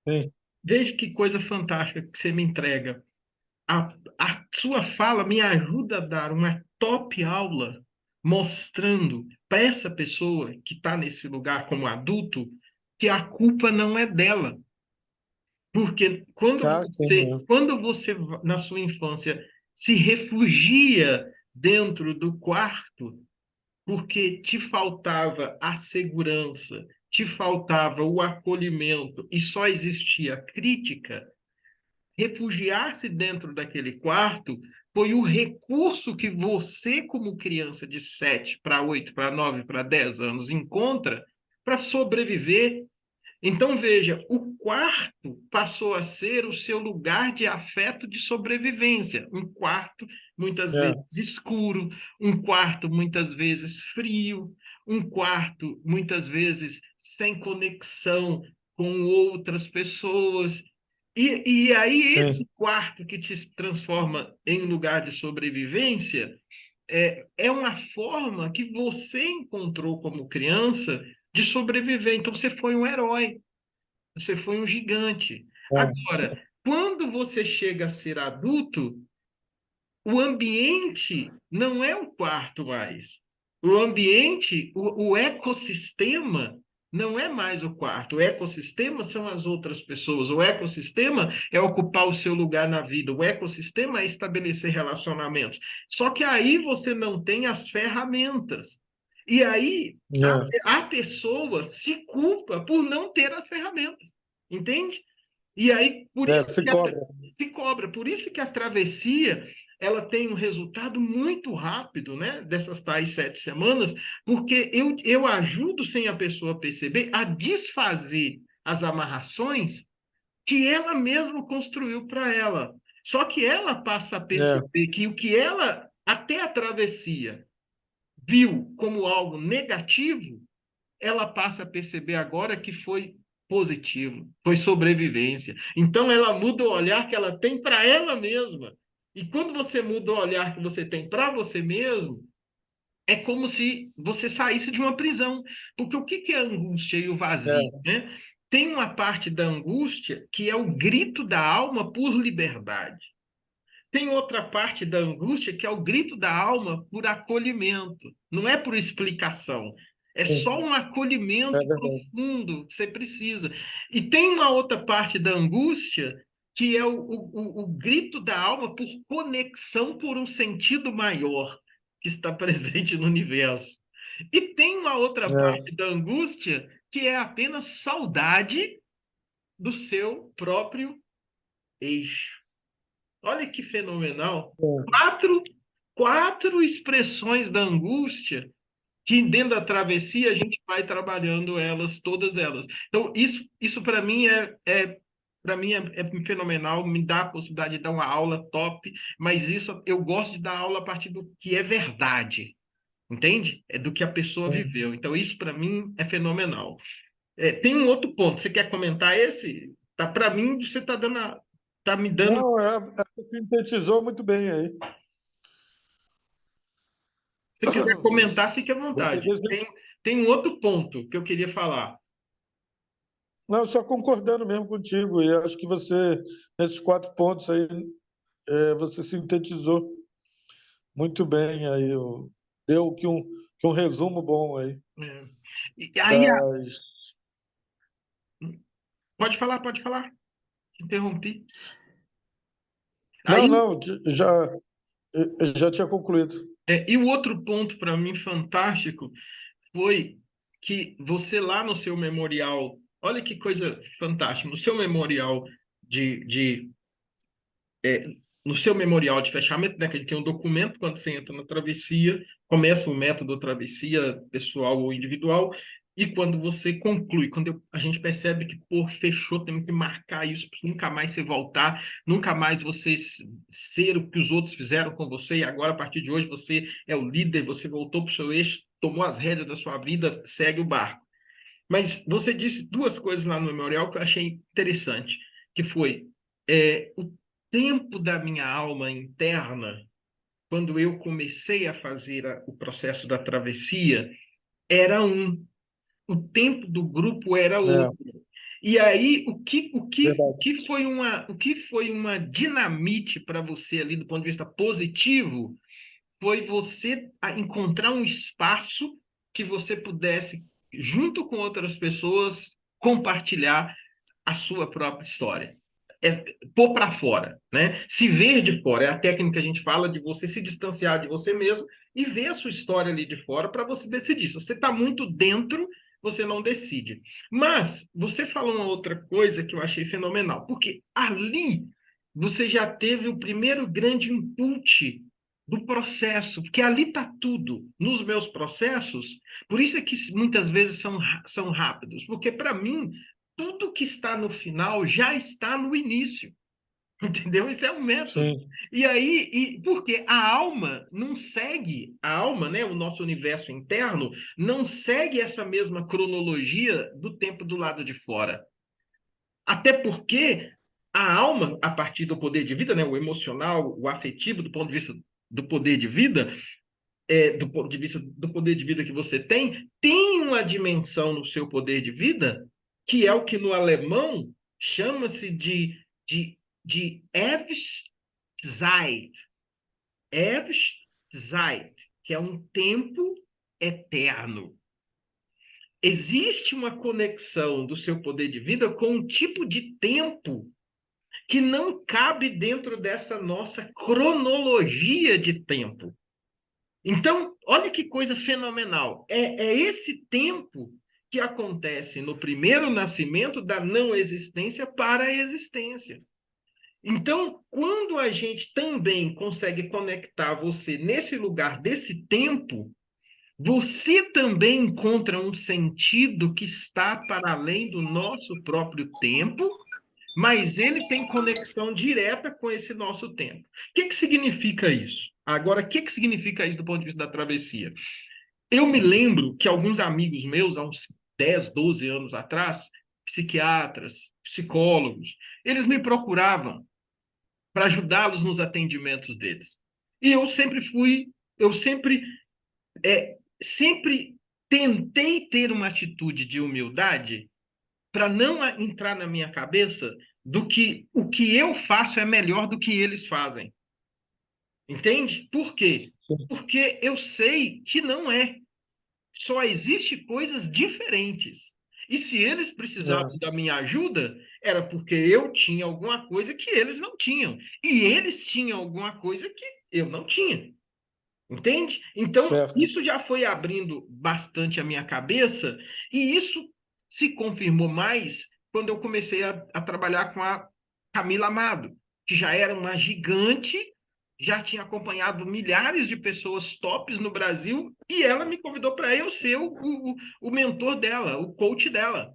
Sim, veja que coisa fantástica que você me entrega. A sua fala me ajuda a dar uma top aula mostrando para essa pessoa que está nesse lugar como adulto que a culpa não é dela. Porque sim, quando você, na sua infância, se refugia dentro do quarto porque te faltava a segurança, te faltava o acolhimento e só existia a crítica, refugiar-se dentro daquele quarto foi o recurso que você, como criança de 7 para 8, para 9, para 10 anos, encontra para sobreviver. Então, veja, o quarto passou a ser o seu lugar de afeto de sobrevivência. Um quarto, muitas é, vezes escuro, um quarto, muitas vezes frio, um quarto, muitas vezes sem conexão com outras pessoas. E aí, sim, esse quarto que te transforma em lugar de sobrevivência é uma forma que você encontrou como criança de sobreviver. Então, você foi um herói. Você foi um gigante. é, Agora, quando você chega a ser adulto, o ambiente não é o quarto mais. O ambiente, o ecossistema não é mais o quarto. O ecossistema são as outras pessoas. O ecossistema é ocupar o seu lugar na vida. O ecossistema é estabelecer relacionamentos. Só que aí você não tem as ferramentas. E aí é, a pessoa se culpa por não ter as ferramentas. Entende? E aí, por isso se que cobra. se cobra, por isso que a travessia ela tem um resultado muito rápido, né? Dessas tais 7 semanas, porque eu ajudo sem a pessoa perceber a desfazer as amarrações que ela mesma construiu para ela. Só que ela passa a É, perceber que o que ela, até a travessia, viu como algo negativo, ela passa a perceber agora que foi positivo, foi sobrevivência. Então ela muda o olhar que ela tem para ela mesma. E quando você muda o olhar que você tem para você mesmo, é como se você saísse de uma prisão. Porque o que é a angústia e o vazio, é, né? Tem uma parte da angústia que é o grito da alma por liberdade. Tem outra parte da angústia que é o grito da alma por acolhimento, não é por explicação. É só sim, um é acolhimento verdade. profundo que você precisa. E tem uma outra parte da angústia que é o grito da alma por conexão por um sentido maior que está presente no universo. E tem uma outra É, parte da angústia que é apenas saudade do seu próprio eixo. Olha que fenomenal. é, Quatro expressões da angústia que dentro da travessia a gente vai trabalhando elas, todas elas. Então, isso para mim para mim é fenomenal, me dá a possibilidade de dar uma aula top, mas isso eu gosto de dar aula a partir do que é verdade, entende? É do que a pessoa sim. viveu. Então, isso para mim é fenomenal. Tem um outro ponto, você quer comentar esse? Tá, para mim, você está dando tá me dando. Não, sintetizou muito bem aí. Se quiser comentar, fique à Você vontade. disse- Tem um outro ponto que eu queria falar. Não, só concordando mesmo contigo. E acho que você, nesses 4 pontos aí, você sintetizou muito bem aí. Deu que um resumo bom aí É. E aí, das. pode falar. Interrompi. Não, Aí, não, já tinha concluído. e o outro ponto para mim fantástico foi que você lá no seu memorial, olha que coisa fantástica, no seu memorial de é, no seu memorial de fechamento, né, que ele tem um documento quando você entra na travessia, começa o método travessia pessoal ou individual, e quando você conclui, a gente percebe que, pô, fechou, temos que marcar isso, nunca mais você voltar, nunca mais você ser o que os outros fizeram com você, e agora, a partir de hoje, você é o líder, você voltou para o seu eixo, tomou as rédeas da sua vida, segue o barco. Mas você disse duas coisas lá no memorial que eu achei interessante, que foi o tempo da minha alma interna, quando eu comecei a fazer o processo da travessia, era um, o tempo do grupo era É, outro. E aí, verdade. o que foi uma dinamite para você ali do ponto de vista positivo foi você encontrar um espaço que você pudesse, junto com outras pessoas, compartilhar a sua própria história. Pôr para fora, né? Se ver de fora. É a técnica que a gente fala de você se distanciar de você mesmo e ver a sua história ali de fora para você decidir. Se você está muito dentro, você não decide. Mas você falou uma outra coisa que eu achei fenomenal, porque ali você já teve o primeiro grande input do processo, porque ali está tudo nos meus processos. Por isso é que muitas vezes são rápidos, porque para mim tudo que está no final já está no início. Entendeu? Isso é um método. Sim, E aí, porque a alma não segue, a alma, né, o nosso universo interno, não segue essa mesma cronologia do tempo do lado de fora. Até porque a alma, a partir do poder de vida, né, o emocional, o afetivo, do ponto de vista do poder de vida, do ponto de vista do poder de vida que você tem uma dimensão no seu poder de vida que é o que no alemão chama-se de Ewigkeit, Ewigkeit, que é um tempo eterno. Existe uma conexão do seu poder de vida com um tipo de tempo que não cabe dentro dessa nossa cronologia de tempo. Então, olha que coisa fenomenal. É esse tempo que acontece no primeiro nascimento da não existência para a existência. Então, quando a gente também consegue conectar você nesse lugar desse tempo, você também encontra um sentido que está para além do nosso próprio tempo, mas ele tem conexão direta com esse nosso tempo. O que significa isso? Agora, o que significa isso do ponto de vista da travessia? Eu me lembro que alguns amigos meus, há uns 10, 12 anos atrás, psiquiatras, psicólogos, eles me procuravam para ajudá-los nos atendimentos deles. E eu sempre tentei ter uma atitude de humildade para não entrar na minha cabeça do que o que eu faço é melhor do que eles fazem. Entende? Por quê? sim. Porque eu sei que não é. Só existe coisas diferentes. E se eles precisavam É, da minha ajuda, era porque eu tinha alguma coisa que eles não tinham. E eles tinham alguma coisa que eu não tinha. Entende? Então, certo. isso já foi abrindo bastante a minha cabeça, e isso se confirmou mais quando eu comecei a trabalhar com a Camila Amado, que já era uma gigante, já tinha acompanhado milhares de pessoas tops no Brasil, e ela me convidou para eu ser o mentor dela, o coach dela,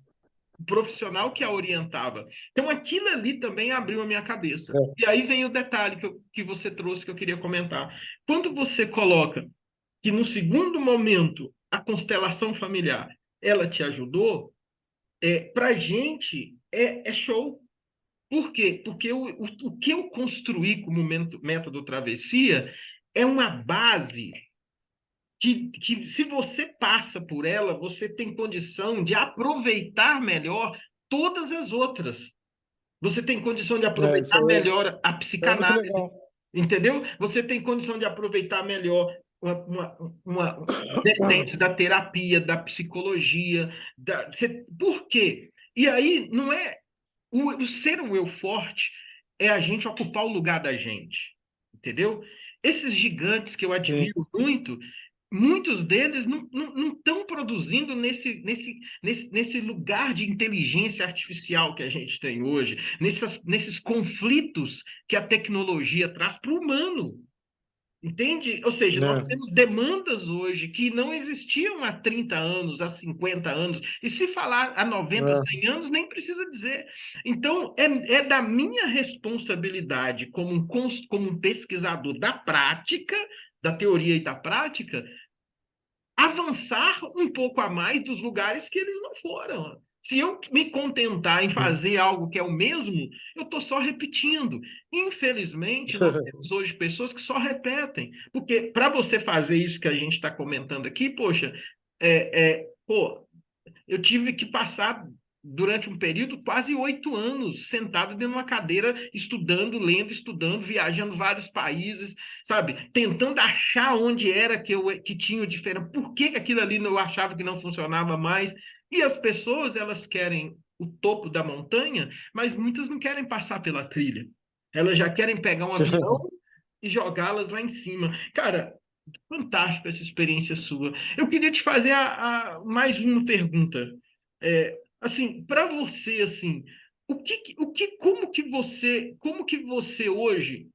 o profissional que a orientava. Então, aquilo ali também abriu a minha cabeça. É, E aí vem o detalhe que você trouxe que eu queria comentar. Quando você coloca que no segundo momento a constelação familiar ela te ajudou, para a gente é show. Por quê? Porque o que eu construí como método travessia é uma base que, se você passa por ela, você tem condição de aproveitar melhor todas as outras. Você tem condição de Isso aproveitar aí melhor a é muito psicanálise, legal. entendeu? Você tem condição de aproveitar melhor vertentes da terapia, da psicologia. Por quê? E aí, não é. O ser um eu forte é a gente ocupar o lugar da gente, entendeu? Esses gigantes que eu Sim. admiro muito, muitos deles não estão produzindo nesse lugar de inteligência artificial que a gente tem hoje, nesses conflitos que a tecnologia traz para o humano. Entende? Ou seja, nós É. temos demandas hoje que não existiam há 30 anos, há 50 anos, e se falar há 90, É. 100 anos, nem precisa dizer. Então, é da minha responsabilidade como um pesquisador da prática, da teoria e da prática, avançar um pouco a mais dos lugares que eles não foram. Se eu me contentar em fazer algo que é o mesmo, eu estou só repetindo. Infelizmente, nós temos hoje pessoas que só repetem. Porque para você fazer isso que a gente está comentando aqui, poxa, pô, eu tive que passar durante um período quase 8 anos sentado dentro de uma cadeira, estudando, lendo, estudando, viajando vários países, sabe? Tentando achar onde era que tinha o diferente, por que aquilo ali eu achava que não funcionava mais. E as pessoas, elas querem o topo da montanha, mas muitas não querem passar pela trilha. Elas já querem pegar um avião e jogá-las lá em cima. Cara, fantástico essa experiência sua. Eu queria te fazer mais uma pergunta. Assim, para você, assim, como que você hoje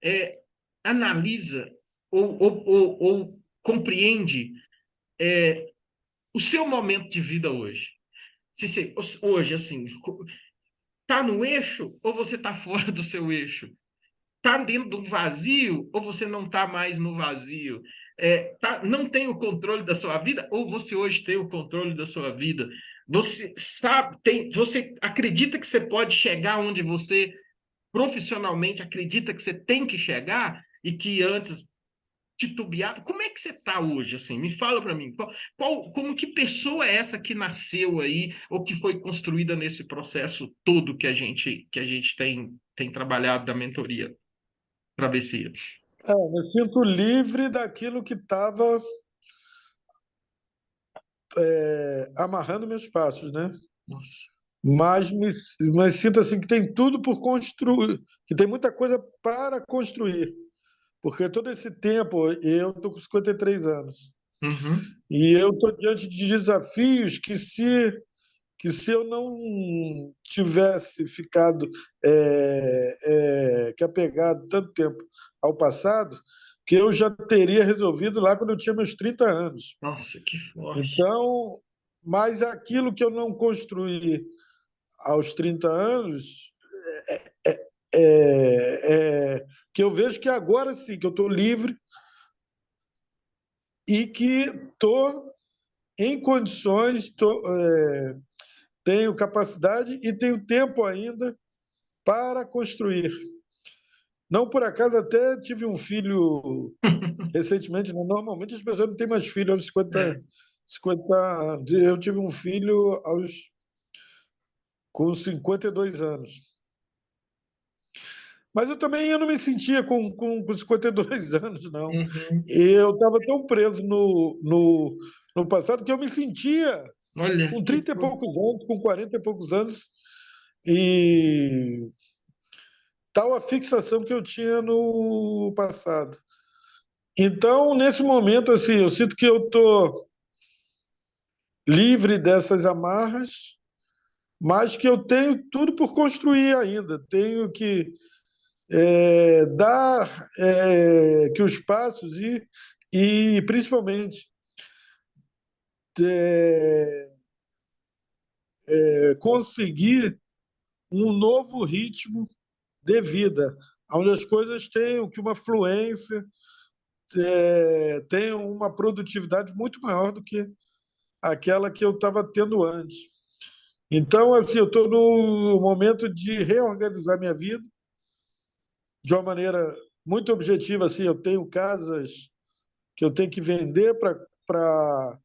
é, analisa ou compreende o seu momento de vida hoje? Hoje, assim, tá no eixo ou você tá fora do seu eixo? Tá dentro de um vazio ou você não tá mais no vazio? Não tem o controle da sua vida ou você hoje tem o controle da sua vida? Você sabe, você acredita que você pode chegar onde você profissionalmente acredita que você tem que chegar e que antes titubeado? Como é que você está hoje? Assim, me fala para mim. Como que pessoa é essa que nasceu aí ou que foi construída nesse processo todo que a gente tem trabalhado da mentoria? Travessia. Eu me sinto livre daquilo que estava amarrando meus passos, né? Nossa. Mas, mas sinto assim que tem tudo por construir, que tem muita coisa para construir. Porque todo esse tempo, eu estou com 53 anos, Uhum. e eu estou diante de desafios que se eu não tivesse ficado que apegado tanto tempo ao passado, que eu já teria resolvido lá quando eu tinha meus 30 anos. Nossa, que forte. Então, mas aquilo que eu não construí aos 30 anos, que eu vejo que agora sim, que eu estou livre e que estou em condições, tenho capacidade e tenho tempo ainda para construir. Não por acaso até tive um filho recentemente, né? Normalmente as pessoas não têm mais filho aos É. 50 anos. Eu tive um filho com 52 anos. Mas eu não me sentia com 52 anos, não. Uhum. Eu estava tão preso no passado que eu me sentia Olha, com 30 e poucos anos, com 40 e poucos anos, e tal a fixação que eu tinha no passado. Então, nesse momento, assim, eu sinto que eu estou livre dessas amarras, mas que eu tenho tudo por construir ainda. Tenho que dar que os passos e principalmente, é, conseguir um novo ritmo de vida, onde as coisas tenham que uma fluência, tenham uma produtividade muito maior do que aquela que eu estava tendo antes. Então, assim, eu estou no momento de reorganizar minha vida de uma maneira muito objetiva. Assim, eu tenho casas que eu tenho que vender para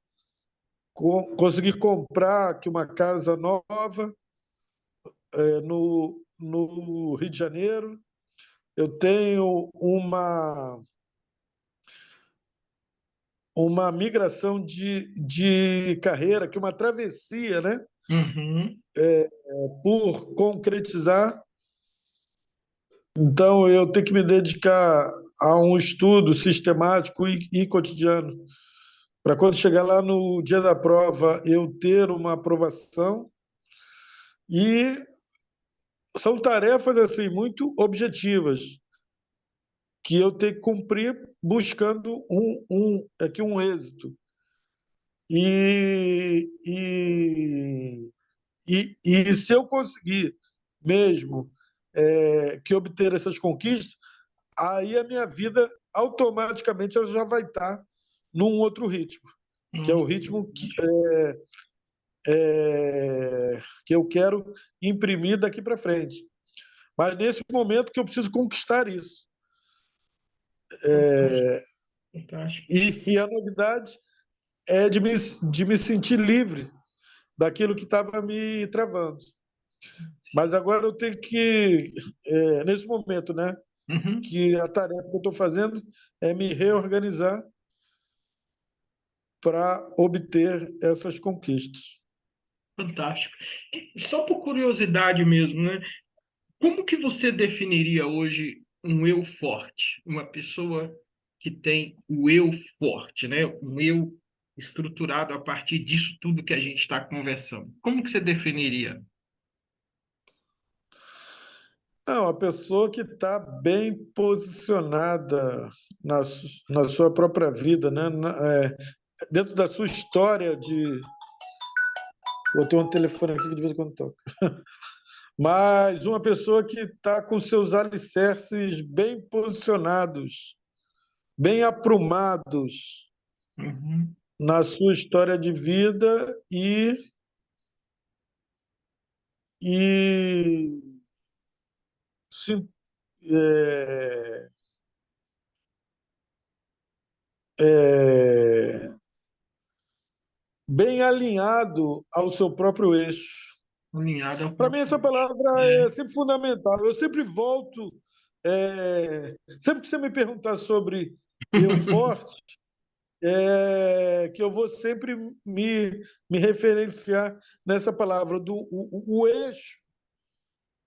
conseguir comprar aqui uma casa nova no Rio de Janeiro. Eu tenho uma migração de carreira, que é uma travessia, né? Uhum. Por concretizar. Então, eu tenho que me dedicar a um estudo sistemático e cotidiano, para quando chegar lá no dia da prova, eu ter uma aprovação. E são tarefas assim muito objetivas que eu tenho que cumprir buscando aqui um êxito. E, e, e se eu conseguir mesmo que obter essas conquistas, aí a minha vida automaticamente ela já vai estar num outro ritmo, que é o Nossa, ritmo que eu quero imprimir daqui para frente. Mas nesse momento que eu preciso conquistar isso. fantástico, fantástico. E a novidade é de me sentir livre daquilo que estava me travando. Mas agora eu tenho que, nesse momento, né, Uhum. que a tarefa que eu estou fazendo é me reorganizar para obter essas conquistas. Fantástico. E só por curiosidade mesmo, né? Como que você definiria hoje um eu forte? Uma pessoa que tem o eu forte, né? Um eu estruturado a partir disso tudo que a gente está conversando. Como que você definiria? É uma pessoa que está bem posicionada na sua própria vida, né? Dentro da sua história de. Vou ter um telefone aqui que de vez em quando toca. Mas uma pessoa que está com seus alicerces bem posicionados, bem aprumados Uhum. na sua história de vida e se- é, é, bem alinhado ao seu próprio eixo. Alinhado ao Para mim, essa próprio. palavra é É. sempre fundamental. Eu sempre volto, sempre que você me perguntar sobre eu forte, que eu vou sempre me referenciar nessa palavra do o eixo,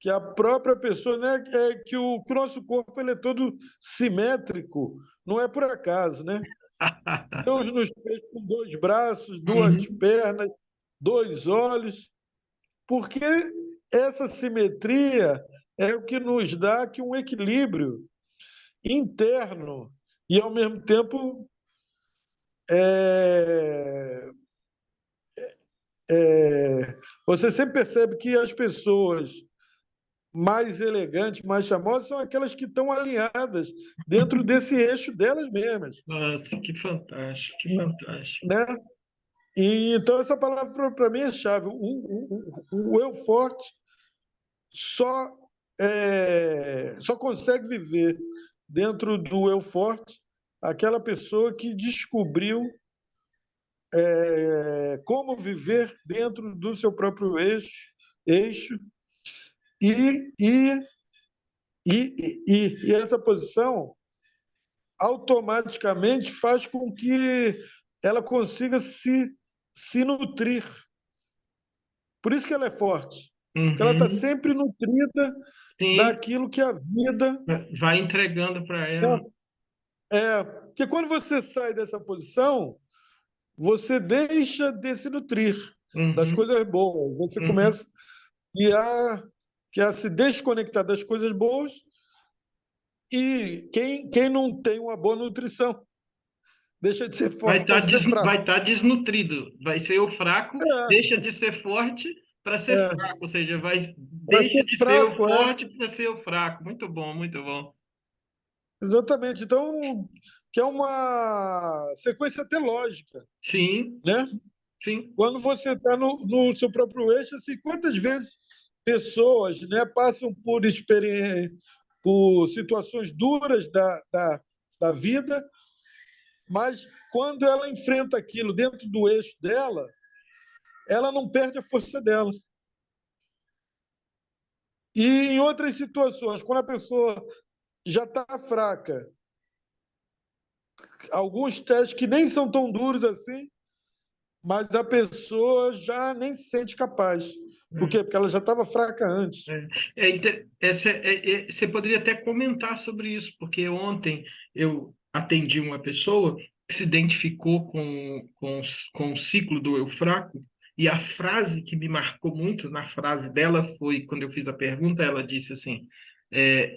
que a própria pessoa, né, que o nosso corpo ele é todo simétrico, não é por acaso, né? Deus nos fez com dois braços, duas Uhum. pernas, dois olhos, porque essa simetria é o que nos dá aqui um equilíbrio interno e, ao mesmo tempo, é, você sempre percebe que as pessoas mais elegantes, mais chamosas, são aquelas que estão alinhadas dentro desse eixo delas mesmas, Nossa, que fantástico, que fantástico. né? E então essa palavra para mim é chave. O eu forte só só consegue viver dentro do eu forte aquela pessoa que descobriu como viver dentro do seu próprio eixo e, e, e essa posição automaticamente faz com que ela consiga se nutrir. Por isso que ela é forte, porque ela está Uhum. sempre nutrida Sim, daquilo que a vida vai entregando para ela. porque quando você sai dessa posição, você deixa de se nutrir das Uhum. coisas boas. Você Uhum. começa que a se desconectar das coisas boas e quem não tem uma boa nutrição deixa de ser Vai forte para estar ser fraco. vai tá desnutrido. Vai ser o fraco, deixa de ser forte para ser É, fraco, ou seja, vai para deixa ser de ser o fraco, forte para ser o fraco. Muito bom, muito bom. exatamente. Então, que é uma sequência até lógica, Sim, né? sim. Quando você está no seu próprio eixo, assim, quantas vezes pessoas, né, passam por situações duras da vida, mas quando ela enfrenta aquilo dentro do eixo dela, ela não perde a força dela. E em outras situações, quando a pessoa já está fraca, alguns testes que nem são tão duros assim, mas a pessoa já nem se sente capaz. Por É. quê? Porque ela já estava fraca antes. Você poderia até comentar sobre isso, porque ontem eu atendi uma pessoa que se identificou com o ciclo do eu fraco, e a frase que me marcou muito na frase dela foi, quando eu fiz a pergunta, ela disse assim,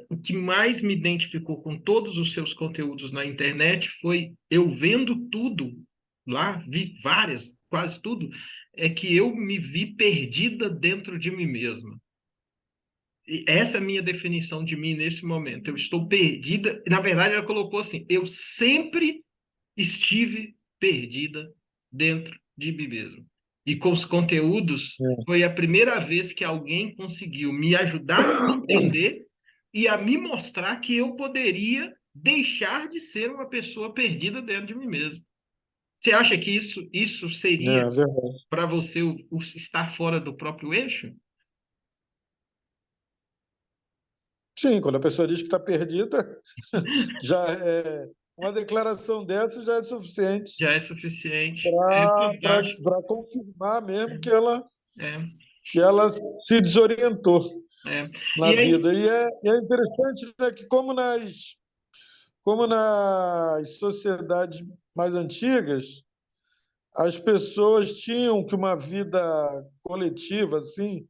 o que mais me identificou com todos os seus conteúdos na internet foi eu vendo tudo lá, vi várias, quase tudo, é que eu me vi perdida dentro de mim mesma. E essa é a minha definição de mim nesse momento. Eu estou perdida. Na verdade, ela colocou assim: eu sempre estive perdida dentro de mim mesmo. E com os conteúdos, foi a primeira vez que alguém conseguiu me ajudar a me entender e a me mostrar que eu poderia deixar de ser uma pessoa perdida dentro de mim mesmo. Você acha que isso seria É verdade. para você o estar fora do próprio eixo? Sim, quando a pessoa diz que está perdida, já é uma declaração dessa já é suficiente Já é suficiente. É fantástico. para confirmar mesmo É, que ela se desorientou é. na E aí, vida. E é interessante, né, que como nas sociedades mais antigas, as pessoas tinham que uma vida coletiva, assim,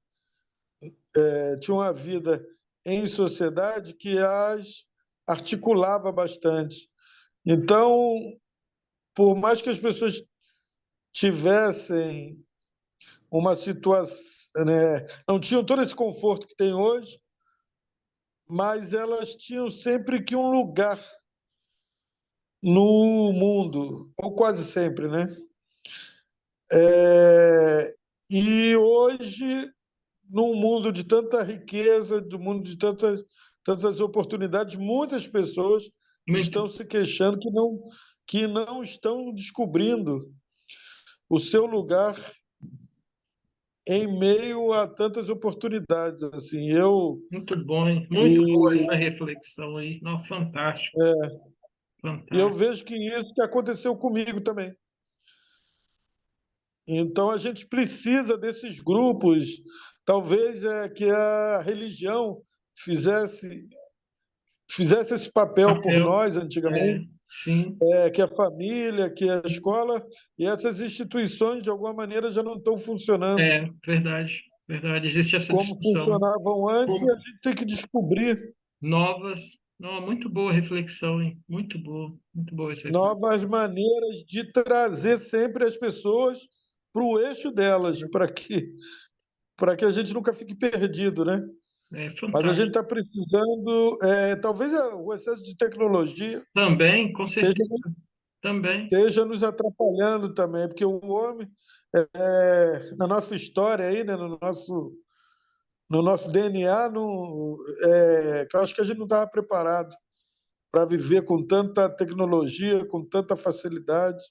tinham uma vida em sociedade que as articulava bastante. Então, por mais que as pessoas tivessem uma situação, né, não tinham todo esse conforto que tem hoje, mas elas tinham sempre que um lugar no mundo, ou quase sempre, né? E hoje, num mundo de tanta riqueza, do mundo de tantas oportunidades, muitas pessoas muito, estão se queixando que não estão descobrindo o seu lugar em meio a tantas oportunidades. Assim, muito bom, hein? Muito boa essa e, reflexão aí. Não, fantástico, eu fantástico. vejo que isso que aconteceu comigo também. Então a gente precisa desses grupos, talvez que a religião fizesse fizesse esse papel por Papel, nós antigamente, sim, que a família, que a escola, e essas instituições de alguma maneira já não estão funcionando verdade, verdade. Existe essa como discussão. funcionavam antes e a Como gente tem que descobrir novas. Não, muito boa reflexão, hein? Muito boa essa reflexão. novas maneiras de trazer sempre as pessoas para o eixo delas, para que a gente nunca fique perdido, né? É Mas a gente fantástico. está precisando, talvez o excesso de tecnologia Também, com esteja, certeza, também. esteja nos atrapalhando também, porque o homem, na nossa história aí, né, no nosso DNA, que eu acho que a gente não estava preparado para viver com tanta tecnologia, com tanta facilidade.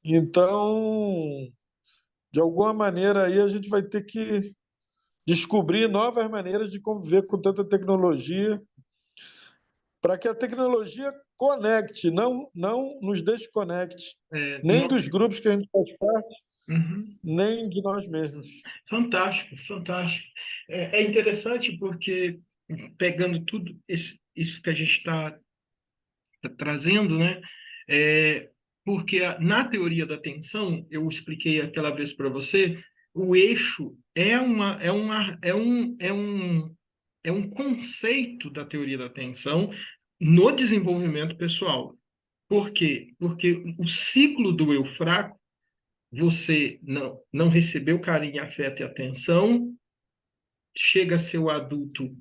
Então, de alguma maneira aí a gente vai ter que descobrir novas maneiras de conviver com tanta tecnologia, para que a tecnologia conecte, não nos desconecte, nem Não, dos grupos que a gente faz parte, uhum. nem de nós mesmos. Fantástico, fantástico. É interessante porque, pegando tudo isso que a gente está trazendo, né? É, porque na teoria da tensão, eu expliquei aquela vez para você, o eixo é um conceito da teoria da tensão no desenvolvimento pessoal. Por quê? Porque o ciclo do eu fraco, você não recebeu carinho, afeto e atenção, chega a ser o adulto,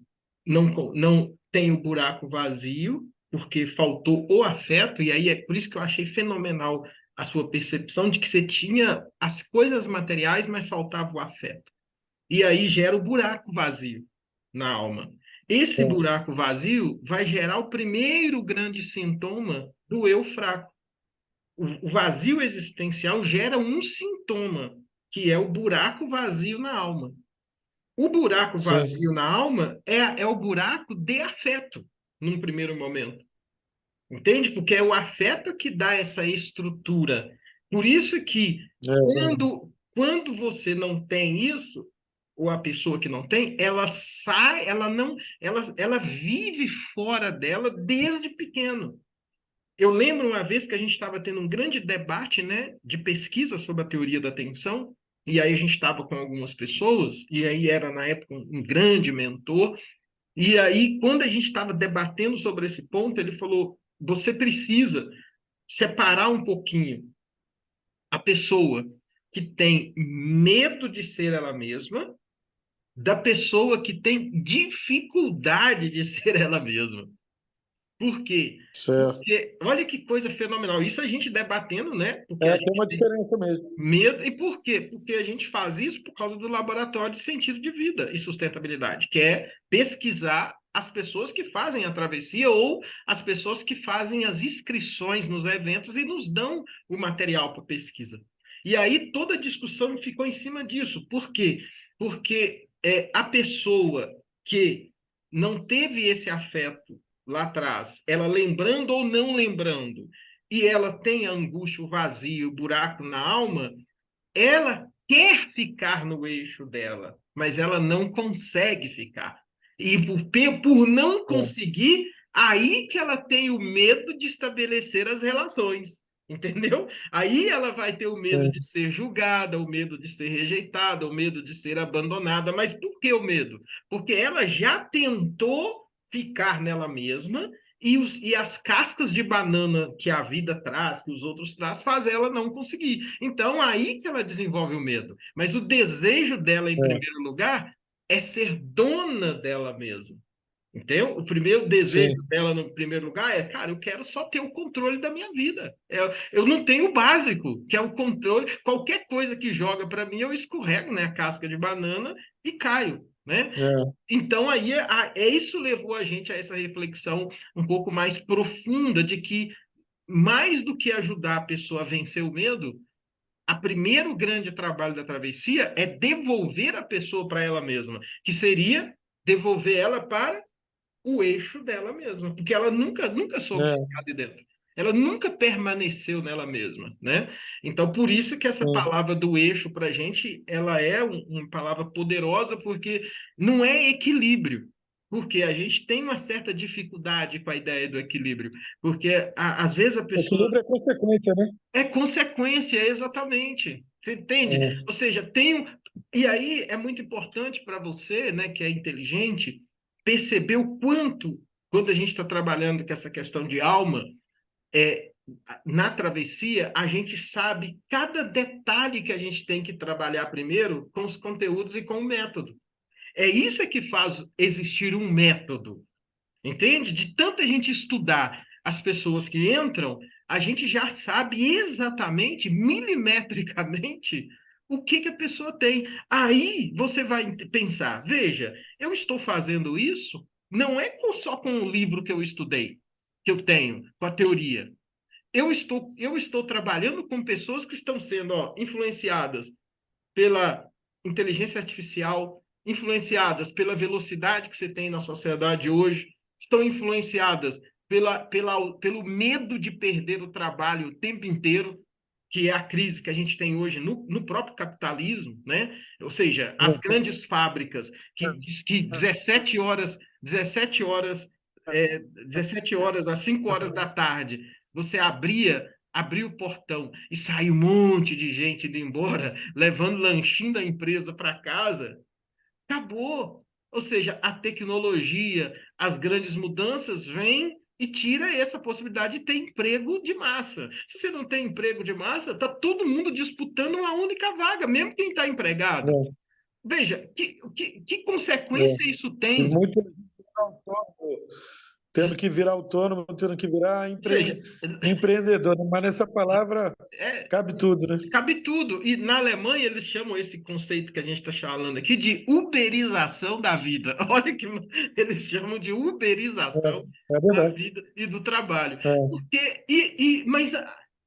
não tem o buraco vazio, porque faltou o afeto, e aí é por isso que eu achei fenomenal a sua percepção de que você tinha as coisas materiais, mas faltava o afeto. E aí gera o buraco vazio na alma. Esse é, buraco vazio vai gerar o primeiro grande sintoma do eu fraco. O vazio existencial gera um sintoma, que é o buraco vazio na alma. O buraco sim, vazio na alma é o buraco de afeto, num primeiro momento. Entende? Porque é o afeto que dá essa estrutura. Por isso que é, quando você não tem isso, ou a pessoa que não tem, ela sai, ela não, ela vive fora dela desde pequeno. Eu lembro uma vez que a gente estava tendo um grande debate, né, de pesquisa sobre a teoria da atenção, e aí a gente estava com algumas pessoas, e aí era na época um grande mentor, e aí quando a gente estava debatendo sobre esse ponto, ele falou: você precisa separar um pouquinho a pessoa que tem medo de ser ela mesma da pessoa que tem dificuldade de ser ela mesma. Por quê? certo. Porque olha que coisa fenomenal. Isso a gente debatendo, né? Porque a É, tem gente uma tem diferença mesmo. medo. E por quê? Porque a gente faz isso por causa do laboratório de sentido de vida e sustentabilidade, que é pesquisar as pessoas que fazem a travessia ou as pessoas que fazem as inscrições nos eventos e nos dão o material para pesquisa. E aí toda a discussão ficou em cima disso. Por quê? Porque a pessoa que não teve esse afeto lá atrás, ela lembrando ou não lembrando, e ela tem a angústia, o vazio, o buraco na alma, ela quer ficar no eixo dela, mas ela não consegue ficar. E por não É, conseguir, aí que ela tem o medo de estabelecer as relações. Entendeu? Aí ela vai ter o medo de sim, ser julgada, o medo de ser rejeitada, o medo de ser abandonada. Mas por que o medo? Porque ela já tentou ficar nela mesma e as cascas de banana que a vida traz, que os outros traz, faz ela não conseguir. Então, aí que ela desenvolve o medo. Mas o desejo dela, em é, primeiro lugar, é ser dona dela mesma. Entendeu? O primeiro desejo sim, dela, no primeiro lugar, é, cara, eu quero só ter o controle da minha vida. Eu não tenho o básico, que é o controle. Qualquer coisa que joga para mim, eu escorrego, né, a casca de banana e caio, né? é. Então, aí, isso levou a gente a essa reflexão um pouco mais profunda de que, mais do que ajudar a pessoa a vencer o medo, a primeiro grande trabalho da travessia é devolver a pessoa para ela mesma, que seria devolver ela para o eixo dela mesma, porque ela nunca soube É, ficar de dentro. Ela nunca permaneceu nela mesma, né? Então, por isso que essa sim. palavra do eixo para a gente, ela é uma palavra poderosa, porque não é equilíbrio, porque a gente tem uma certa dificuldade com a ideia do equilíbrio, porque às vezes a pessoa Equilíbrio é consequência, né? é consequência, exatamente. Você entende? É, Ou seja, tem um... E aí é muito importante para você, né, que é inteligente, perceber o quanto, quando a gente está trabalhando com essa questão de alma, é, na travessia, a gente sabe cada detalhe que a gente tem que trabalhar primeiro com os conteúdos e com o método. É isso que faz existir um método. Entende? De tanta gente estudar as pessoas que entram, a gente já sabe exatamente, milimetricamente, o que a pessoa tem. Aí você vai pensar: veja, eu estou fazendo isso não é só com o livro que eu estudei, que eu tenho, com a teoria. Eu estou trabalhando com pessoas que estão sendo, ó, influenciadas pela inteligência artificial, influenciadas pela velocidade que você tem na sociedade hoje, estão influenciadas pelo medo de perder o trabalho o tempo inteiro, que é a crise que a gente tem hoje no próprio capitalismo, né? Ou seja, as grandes fábricas que 17 horas às 5 horas da tarde, você abria o portão e saiu um monte de gente indo embora, levando lanchinho da empresa para casa, acabou. Ou seja, a tecnologia, as grandes mudanças vêm e tira essa possibilidade de ter emprego de massa. Se você não tem emprego de massa, está todo mundo disputando uma única vaga, mesmo quem está empregado. é, Veja, que é. consequência isso E tem? muita gente é autônomo. tendo que virar autônomo, tendo que virar Ou seja, empreendedor, né? Mas nessa palavra é, cabe tudo, né? cabe tudo. E na Alemanha eles chamam esse conceito que a gente está falando aqui de uberização da vida. Olha que eles chamam de uberização É da verdade. vida e do trabalho. É, Mas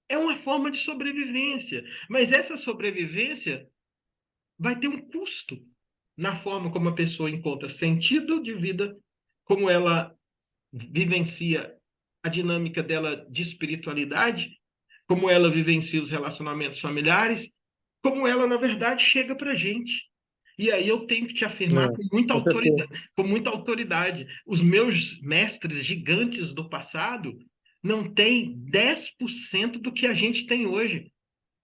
é uma forma de sobrevivência. Mas essa sobrevivência vai ter um custo na forma como a pessoa encontra sentido de vida, como ela vivencia a dinâmica dela de espiritualidade, como ela vivencia os relacionamentos familiares, como ela, na verdade, chega para a gente. E aí eu tenho que te afirmar com certeza. com muita autoridade. Os meus mestres gigantes do passado não têm 10% do que a gente tem hoje,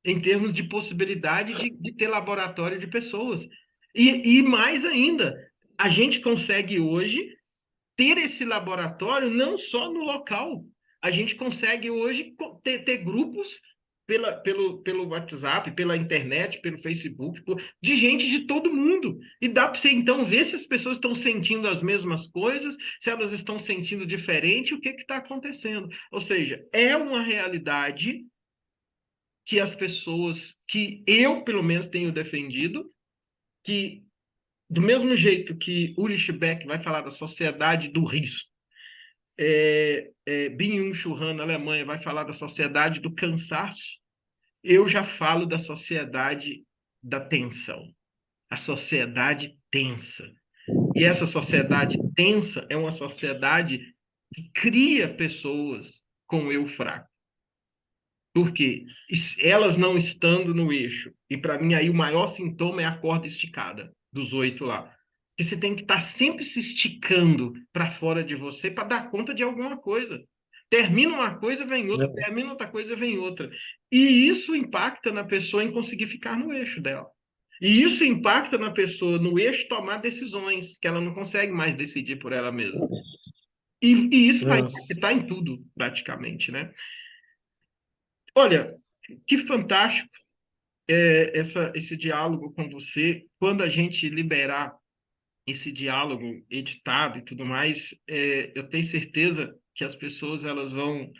em termos de possibilidade de ter laboratório de pessoas. E mais ainda, a gente consegue hoje ter esse laboratório não só no local. A gente consegue hoje ter grupos pelo WhatsApp, pela internet, pelo Facebook, de gente de todo mundo. E dá para você, então, ver se as pessoas estão sentindo as mesmas coisas, se elas estão sentindo diferente, o que está acontecendo. Ou seja, é uma realidade que as pessoas, que eu, pelo menos, tenho defendido, que do mesmo jeito que Ulrich Beck vai falar da sociedade do risco, Byung-Chul Han, na Alemanha, vai falar da sociedade do cansaço, eu já falo da sociedade da tensão, a sociedade tensa. E essa sociedade tensa é uma sociedade que cria pessoas com eu fraco. Porque elas não estando no eixo, e para mim aí o maior sintoma é a corda esticada dos 8 lá. Que você tem que estar sempre se esticando para fora de você para dar conta de alguma coisa. Termina uma coisa, vem outra, É, termina outra coisa, vem outra. E isso impacta na pessoa em conseguir ficar no eixo dela. E isso impacta na pessoa no eixo tomar decisões que ela não consegue mais decidir por ela mesma. E isso vai é. impactar em tudo, praticamente, né? Olha, que fantástico esse diálogo com você. Quando a gente liberar esse diálogo editado e tudo mais, eu tenho certeza que as pessoas elas vão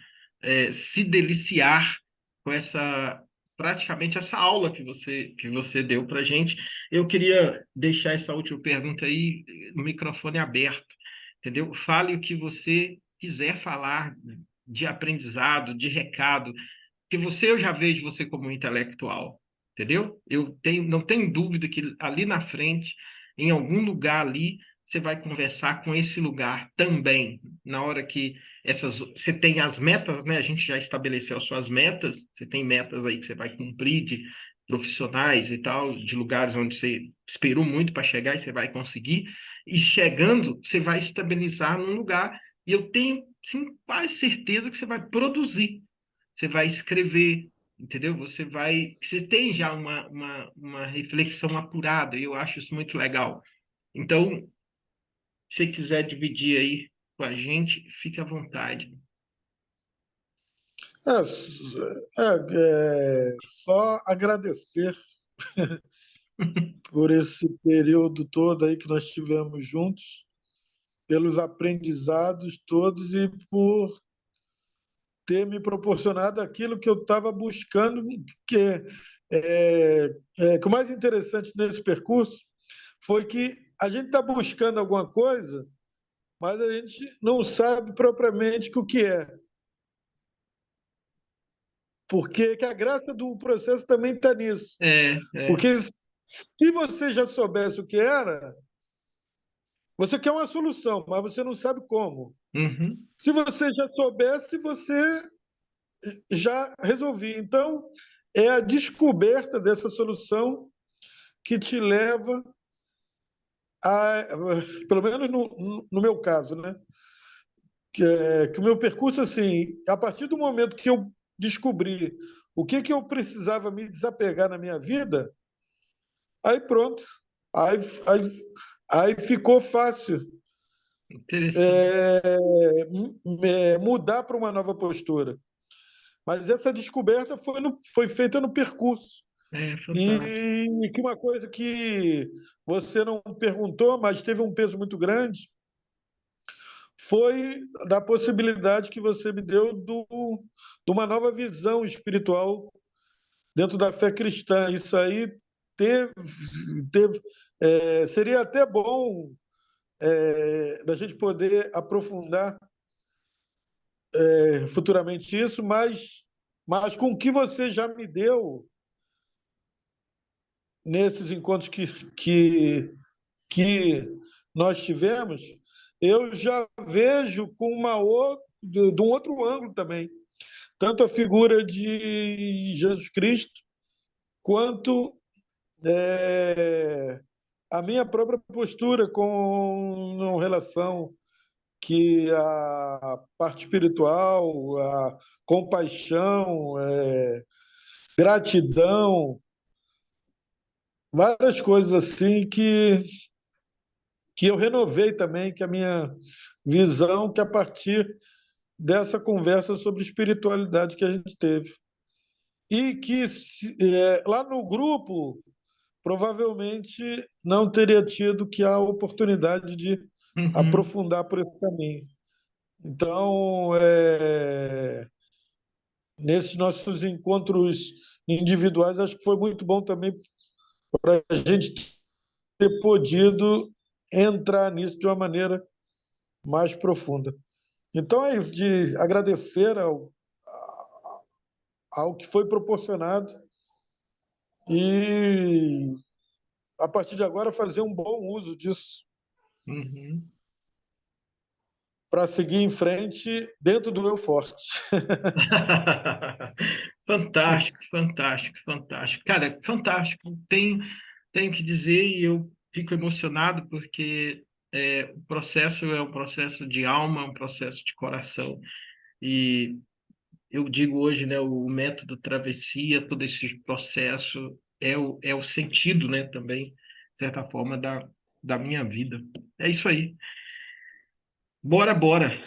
se deliciar com essa praticamente essa aula que você deu para a gente. Eu queria deixar essa última pergunta aí, no microfone aberto, entendeu? Fale o que você quiser falar de aprendizado, de recado, que eu já vejo você como um intelectual, entendeu? Não tenho dúvida que ali na frente, em algum lugar ali, você vai conversar com esse lugar também. Na hora que você tem as metas, né? A gente já estabeleceu as suas metas, você tem metas aí que você vai cumprir de profissionais e tal, de lugares onde você esperou muito para chegar e você vai conseguir. E chegando, você vai estabilizar num lugar e eu tenho, sim, quase certeza que você vai produzir, você vai escrever, entendeu? Você tem já uma reflexão apurada, e eu acho isso muito legal. Então, se você quiser dividir aí com a gente, fique à vontade. Só agradecer por esse período todo aí que nós tivemos juntos, pelos aprendizados todos e por ter me proporcionado aquilo que eu estava buscando, que que o mais interessante nesse percurso foi que a gente está buscando alguma coisa, mas a gente não sabe propriamente o que é. Porque que a graça do processo também está nisso. É, é. Porque se você já soubesse o que era, você quer uma solução, mas você não sabe como. Uhum. Se você já soubesse, você já resolvia. Então, é a descoberta dessa solução que te leva a, pelo menos no meu caso, né? Que o meu percurso, assim, a partir do momento que eu descobri o que eu precisava me desapegar na minha vida, aí pronto. Aí, aí, aí ficou fácil Interessante. é, mudar para uma nova postura. Mas essa descoberta foi feita no percurso. É fantástico. E que uma coisa que você não perguntou, mas teve um peso muito grande, foi da possibilidade que você me deu de uma nova visão espiritual dentro da fé cristã. Isso aí teve, seria até bom da gente poder aprofundar futuramente isso, mas com o que você já me deu nesses encontros que nós tivemos, eu já vejo com de um outro ângulo também, tanto a figura de Jesus Cristo, quanto a minha própria postura com relação que a parte espiritual, a compaixão, gratidão, várias coisas assim que eu renovei também, que a minha visão, que a partir dessa conversa sobre espiritualidade que a gente teve. E que lá no grupo, provavelmente não teria tido que a oportunidade de Uhum. aprofundar por esse caminho. Então, nesses nossos encontros individuais, acho que foi muito bom também para a gente ter podido entrar nisso de uma maneira mais profunda. Então, é isso, de agradecer ao que foi proporcionado e, a partir de agora, fazer um bom uso disso Uhum. para seguir em frente dentro do eu forte. Fantástico, fantástico, fantástico. Cara, fantástico. Tenho que dizer, e eu fico emocionado porque o processo é um processo de alma, um processo de coração. E eu digo hoje, né, o método travessia, todo esse processo é o sentido, né, também, de certa forma, da minha vida. É isso aí. Bora, bora.